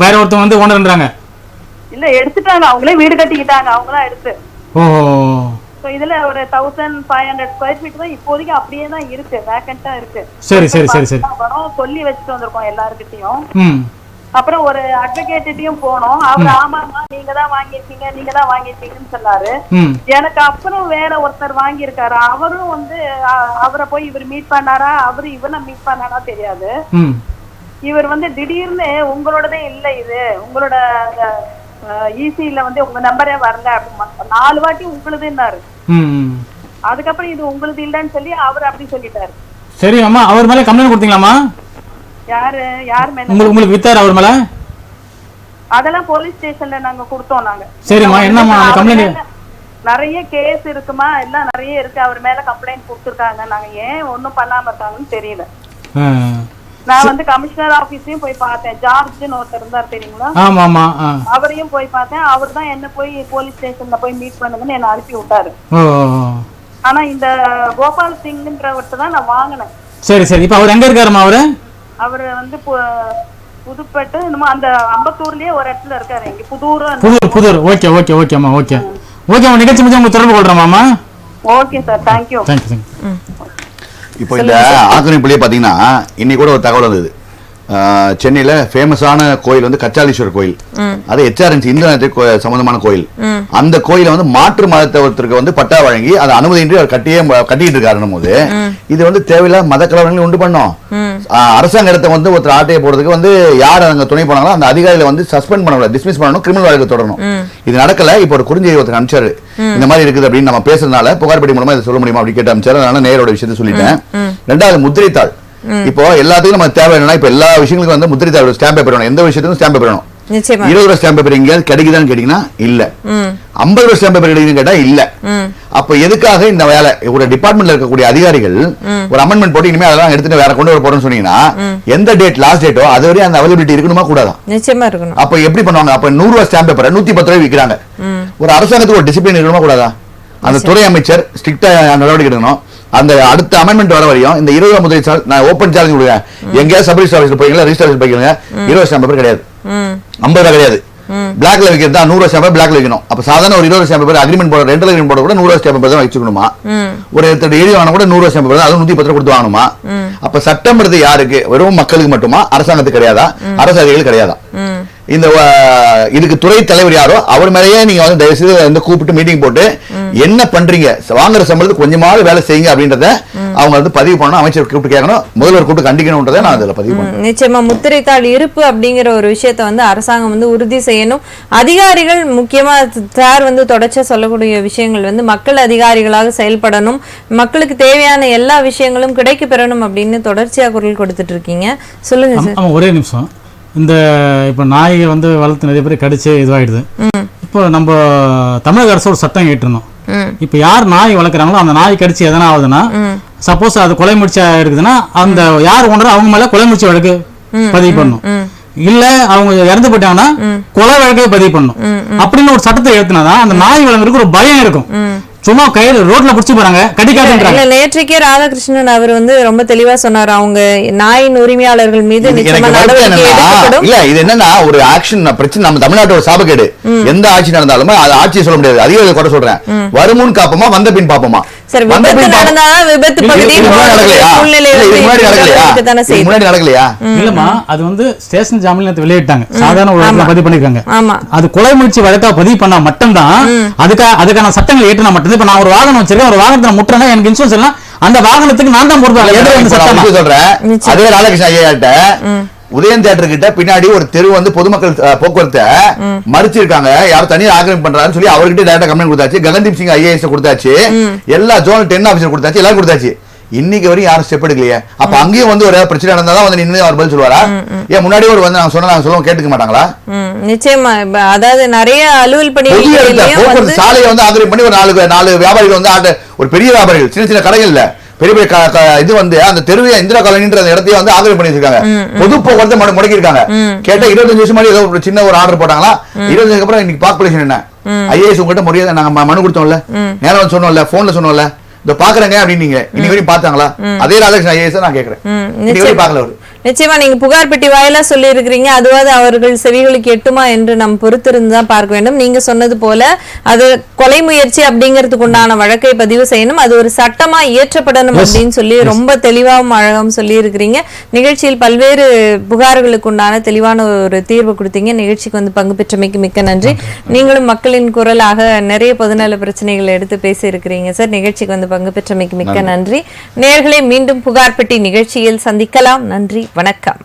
வேற ஒருத்தவங்க வந்து ஓனர்ன்றாங்க. இல்ல எடுத்துட்டாங்க, அவங்களே வீடு கட்டிக்கிட்டாங்க, அவங்களா எடுத்து. ஓ, இதுல ஒரு 1500 ஸ்கொயர் ஃபீட் தான் இப்போதைக்கு அப்படியே தான் இருக்கு, வேக்கண்டா இருக்கு. சரி சரி சரி சரி. சொல்லி வச்சுட்டு வந்திருக்கோம் எல்லார்கிட்டயும். அப்புறம் ஒரு அட்வொகேட்டையும் போனோம். அவர் ஆமாமா நீங்க தான் வாங்கிருக்கீங்கன்னு சொன்னாரு. எனக்கு அப்புறம் வேற ஒருத்தர் வாங்கியிருக்காரு. அவரும் வந்து அவரை போய் இவர் மீட் பண்ணாரா, அவரு இவனை மீட் பண்ணாரா தெரியாது. இவர் வந்து திடீர்னு உங்களோடதே இல்ல, இது உங்களோட ஈசில வந்து உங்க நம்பரே வரல அப்படின்னு 4 வாட்டி உங்களுதுன்னாரு. அதுக்கப்புறம் இது உங்களுது இல்லன்னு சொல்லி அவர் அப்படி சொல்லிட்டாரு. சரி அம்மா, அவர் மேல கம்ப்ளைண்ட் கொடுத்தீங்களாமா? யார் மேல? உங்களுக்கு வித்தாரு அவர் மேல? அதெல்லாம் போலீஸ் ஸ்டேஷன்ல நாங்க கொடுத்தோம். நாங்க சரிம்மா, என்னம்மா கம்ப்ளைண்ட்? நிறைய கேஸ் இருக்குமா, எல்லாம் நிறைய இருக்கு. அவர் மேல கம்ப்ளைண்ட் கொடுத்துருக்காங்க. நாங்க ஏன் ஒண்ணும் பண்ணாம இருக்காங்கன்னு தெரியல. நான் வந்து கமிஷனர் ஆபீஸையும் போய் பார்த்தேன். ஜார்ஜ்னு ஒருத்தர் இருந்தார் தெரியுங்களா? ஆமா ஆமா. அவரையும் போய் பார்த்தேன். அவர் தான் என்ன போய் போலீஸ் ஸ்டேஷன்ல போய் மீட் பண்ணுங்கன்னு என்ன அனுப்பி விட்டாரு. ஆனா இந்த கோபால் சிங்ன்றவர்கிட்ட தான் நான் வாங்கினேன். சரி சரி. இப்ப அவர் எங்க இருக்காருமா? அவரு வந்து புதுப்பட்டு அந்த அம்பத்தூர்லயே ஒரு இடத்துல இருக்காரு. இங்க புதூர். ஓகே ஓகே ஓகேம்மா. ஓகே ஓகேம்மா, நிகழ்ச்சி முடிஞ்சு உங்களுக்கு தொடர்பு கொள்றேம்மா. Okay sir, thank you. இப்போ இந்த ஆக்கிரமிப்புலயே பாத்தீங்கன்னா இன்னைக்கு கூட ஒரு தகவல் வந்தது. சென்னையில ஃபேமஸான கோயில் வந்து கச்சாலீஸ்வரர் கோயில், அது HRNC இந்து சம்பந்தமான கோயில். அந்த கோயில வந்து மாற்று மதத்தவருக்கு வந்து பட்டா வழங்கி அதை அனுமதியின்றி அவர் கட்டிட்டு இருக்காருன்னும் போது இது வந்து தேவையில்லாத மத கலவரங்களை உண்டு பண்ணோம். அரசாங்க இடத்தை வந்து ஒருத்தர் ஆட்டையை போடுறதுக்கு வந்து யார் அங்க துணை போனாங்களோ அந்த அதிகாரிகளை வந்து சஸ்பெண்ட் பண்ணக்கூடாது, டிஸ்மிஸ் பண்ணணும், கிரிமினல் வழக்கு தொடரணும். இது நடக்கல. இப்போ ஒரு குறுஞ்செய்தி ஒருத்தர் அனுப்பிச்சாரு, இந்த மாதிரி இருக்குது அப்படின்னு நம்ம பேசுறதுனால புகார்படி மூலமா இதை சொல்ல முடியுமா அப்படி கேட்டு அனுப்பிச்சாரு. அதனால நேரோட விஷயத்தை சொல்லிட்டேன். 2வது முத்திரைத்தாள். இப்போ எல்லாத்துக்கும் நம்ம தேவை என்னன்னா, இப்ப எல்லா விஷயங்களுக்கும் வந்து முத்திரைத்தாள் ஸ்டாம்ப் பேப்பர் வேணும். எந்த விஷயத்துக்கும் ஸ்டாம்ப் பேப்பர் வேணும். 20 ரூபாய் ஸ்டாம்ப் பேப்பர் எங்கேயாவது கிடைக்குதான்னு கேட்டீங்கன்னா இல்ல. 50 ரூபா ஸ்டாம்ப் பேப்பர் கிடைக்குதுன்னு கேட்டா இல்ல. அப்ப எதுக்காக இந்த வேலை ஒரு டிபார்ட்மெண்ட்ல இருக்கக்கூடிய அதிகாரிகள் ஒரு அமெண்ட்மெண்ட் போட்டு இனிமே அதெல்லாம் எடுத்துட்டு வேற கொண்டு வர போறோம்னு சொன்னீங்கன்னா எந்த டேட் லாஸ்ட் டேட்டோ அது வரையும் அந்த அவைலபிலிட்டி இருக்கணுமா கூடாதா? நிச்சயமா இருக்கணும். அப்ப எப்படி பண்ணுவாங்க? அப்ப 100 ரூபா ஸ்டாம்ப் பேப்பரை 110 ரூபாய் விற்கிறாங்க. ஒரு அரசாங்கத்துக்கு ஒரு டிசிப்ளின் இருக்கணுமா கூடாதா? அந்த துறை அமைச்சர் ஸ்ட்ரிக்டா நடவடிக்கை எடுக்கணும். அந்த அடுத்த அமெண்ட்மெண்ட் வர வரையும் இந்த 20 ரூபா முதலீடு நான் ஓப்பன் சேலஞ்ச் கொடுக்குறேன். எங்கேயாவது சப் ரிஜிஸ்டர் ஆஃபீஸ்ல போய்க்கலாம், ரிஜிஸ்டர் ஆஃபீஸ் போய்க்கலாம், 20 ஸ்டாம்ப் பேப்பர் கிடையாது, 50 ரூபா கிடையாது. பிளாக்ல வைக்கிறது 100 ரூபா ஸ்டாம்ப் பிளாக்ல வைக்கணும். அப்ப சாதாரண ஒரு 20 ஸ்டாம்ப் பேப்பர் அக்ரிமெண்ட் போட ரெண்டல் அக்ரிமெண்ட் போட கூட 100 ரூபா ஸ்டாம்ப் பேப்பர் தான் வச்சுக்கணுமா? ஒரு எழுதி வாங்க கூட 100 ரூபா ஸ்டாம்ப் பேப்பர், அதுவும் 110 ரூபா கொடுத்து வாங்கணுமா? அப்ப சட்டம்ன்றது யாருக்கு? வெறும் மக்களுக்கு மட்டுமா? அரசாங்கத்துக்கு கிடையாதா? அரசு அதிகாரிகள் கிடையாதா? இந்த இதுக்கு துறை தலைவர் யாரோ அவர் மேலேயே நீங்க வந்து தயவு செய்து வந்து கூப்பிட்டு மீட்டிங் போட்டு என்ன பண்றீங்க, வாங்குற சம்பளத்துக்கு கொஞ்சமாவது வேலை செய்யுங்க அப்படின்றத அவங்க வந்து பதிவு பண்ணணும். அமைச்சர் கூப்பிட்டு கேட்கணும், முதல்வர் கூப்பிட்டு கண்டிக்கணும்ன்றதை நான் அதில் பதிவு பண்ணேன். நிச்சயமா முத்திரைத்தாள் இருப்பு அப்படிங்கிற ஒரு விஷயத்தை வந்து அரசாங்கம் வந்து உறுதி செய்யணும். அதிகாரிகள் முக்கியமா சார் வந்து தொடர்ச்சியா சொல்லக்கூடிய விஷயங்கள் வந்து மக்கள் அதிகாரிகளாக செயல்படணும், மக்களுக்கு தேவையான எல்லா விஷயங்களும் கிடைக்க பெறணும் அப்படின்னு தொடர்ச்சியா குரல் கொடுத்துட்டு இருக்கீங்க. சொல்லுங்க சார். ஒரே நிமிஷம். இந்த இப்போ நாயை வந்து வளர்த்து நிறைய பேர் கடிச்சு இதுவாயிடுது. இப்போ நம்ம தமிழக அரசு ஒரு சட்டம் ஏற்றணும். இப்போ யார் நாய் வளர்க்குறாங்களோ அந்த நாய் கடிச்சு எதனா ஆகுதுன்னா, சப்போஸ் அது கொலை முயற்சியா இருக்குதுன்னா அந்த யார் ஓனரோ அவங்க மேல கொலை முயற்சி வழக்கு பதிவு பண்ணும். இல்ல அவங்க இறந்து போயிட்டாங்கன்னா கொலை வழக்கை பதிவு பண்ணும். அப்படின்னு ஒரு சட்டத்தை ஏற்றினாதான் அந்த நாய் வளர்க்குறதுக்கு ஒரு பயம் இருக்கும். சும்மா கையில ரோட்ல புடிச்சு போறாங்க கடிக்காதுன்றாங்க. நேற்றைக்கே ராதாகிருஷ்ணன் அவர் வந்து ரொம்ப தெளிவா சொன்னார், அவங்க நாயின் உரிமையாளர்கள் மீது நிச்சயமா நடவடிக்கை எடுக்கப்படும். இல்ல இது என்னன்னா ஒரு ஆக்ஷன் பிரச்சனை. நம்ம தமிழ்நாட்டோட சாபக்கேடு. எந்த ஆட்சி நடந்தாலும் அது ஆட்சியை சொல்ல முடியாது, அதிகாரிகள் கூட சொல்றேன். வருமுன் காப்போமா வந்த பின் பாப்போமா? சரி, விபத்து நடந்தா விபத்து பகுதி முன்னாடி நடக்கலையா? இல்லமா, அது வந்து ஸ்டேஷன் ஜாமீன்ல வெளியிட்டாங்க, சாதாரண ஒரு பதிவு பண்ணிருக்காங்க. அது கொலை முயற்சி வழக்கா பதிவு பண்ணா மட்டும்தான் அதுக்கான சட்டங்கள் ஏற்றினா மட்டும்தான். இப்ப நான் ஒரு வாகனம் வச்சிருக்கேன், ஒரு வாகனத்தை முட்டுறேன்னா எனக்கு இன்சூரன்ஸ் எல்லாம் அந்த வாகனத்துக்கு நான் தான் பொறுப்பு சொல்றேன். அதே ராதாகிருஷ்ணன் ஐயாட்ட உதயம் தியேட்டர் கிட்ட பின்னாடி ஒரு தெரு வந்து பொதுமக்கள் போக்குவரத்தை மறிச்சிருக்காங்க, யாரும் தனியாக ஆக்கிரமிப்பு பண்றாருன்னு சொல்லி அவர்கிட்ட டைரக்டா கம்ப்ளைண்ட் கொடுத்தாச்சு. ககன்தீப் சிங் ஐஏஎஸ் கொடுத்தாச்சு, எல்லா ஜோனல் 10 ஆபீசர் கொடுத்தாச்சு, எல்லாரும் கொடுத்தாச்சு. இன்னைக்கு வரையும் யாரும் ஸ்டெப் எடுக்கலையே. அப்ப அங்கேயும் வந்து ஒரு பிரச்சனை நடந்தாதான் வந்து நின்று அவர் பதில் சொல்லுவாரா? ஏன் முன்னாடி ஒரு வந்து நாங்க சொன்னா சொல்லுவோம் கேட்டுக்க மாட்டாங்களா? நிச்சயமா. அதாவது நிறைய அலுவல் பணி போக்குவரத்து சாலையை வந்து ஆக்கிரமிப்பு பண்ணி ஒரு 4 வியாபாரிகள் வந்து ஒரு பெரிய வியாபாரிகள் சின்ன சின்ன கடைகள் இல்ல, பெரிய பெரிய இது வந்து அந்த தெருவை இந்திரா காலனின்ற இடத்தையும் வந்து ஆக்கிரமிப்பு பண்ணி வச்சிருக்காங்க. பொது போக்குவரத்தை முடக்கி இருக்காங்க. கேட்டா 25 வருஷம் மாதிரி ஏதோ ஒரு சின்ன ஒரு ஆர்டர் போட்டாங்களா? 25 அப்புறம் இன்னைக்கு பாப்புலேஷன் என்ன? ஐஏஎஸ் உங்ககிட்ட முடியாது, நாங்க மனு கொடுத்தோம்ல, நேரம் சொன்னோம்ல, போன்ல சொன்னோம்ல, இத பாக்குறேங்க அப்படின்னு இன்னைக்கு வரையும் பாத்தாங்களா? அதே ராதாகிருஷ்ணன் ஐஏஎஸ் நான் கேக்குறேன், இன்னைக்கு வரையும் பாக்கல அவரு. நிச்சயமா நீங்க புகார் பெட்டி வாயிலா சொல்லி இருக்கிறீங்க, அதுவாது அவர்கள் செவிகளுக்கு எட்டுமா என்று நாம் பொறுத்திருந்துதான் பார்க்க வேண்டும். நீங்க சொன்னது போல அது கொலை முயற்சி அப்படிங்கிறதுக்கு உண்டான வழக்கை பதிவு செய்யணும், அது ஒரு சட்டமா இயற்றப்படணும் அப்படின்னு சொல்லி ரொம்ப தெளிவாகவும் அழகாகவும் சொல்லி இருக்கிறீங்க. நிகழ்ச்சியில் பல்வேறு புகார்களுக்கு உண்டான தெளிவான ஒரு தீர்வு கொடுத்தீங்க. நிகழ்ச்சிக்கு வந்து பங்கு பெற்றமைக்கு மிக்க நன்றி. நீங்களும் மக்களின் குரலாக நிறைய பொதுநல பிரச்சனைகளை எடுத்து பேசி இருக்கிறீங்க சார். நிகழ்ச்சிக்கு வந்து பங்கு பெற்றமைக்கு மிக்க நன்றி. நேயர்களே, மீண்டும் புகார் பெட்டி நிகழ்ச்சியில் சந்திக்கலாம். நன்றி, வணக்கம்.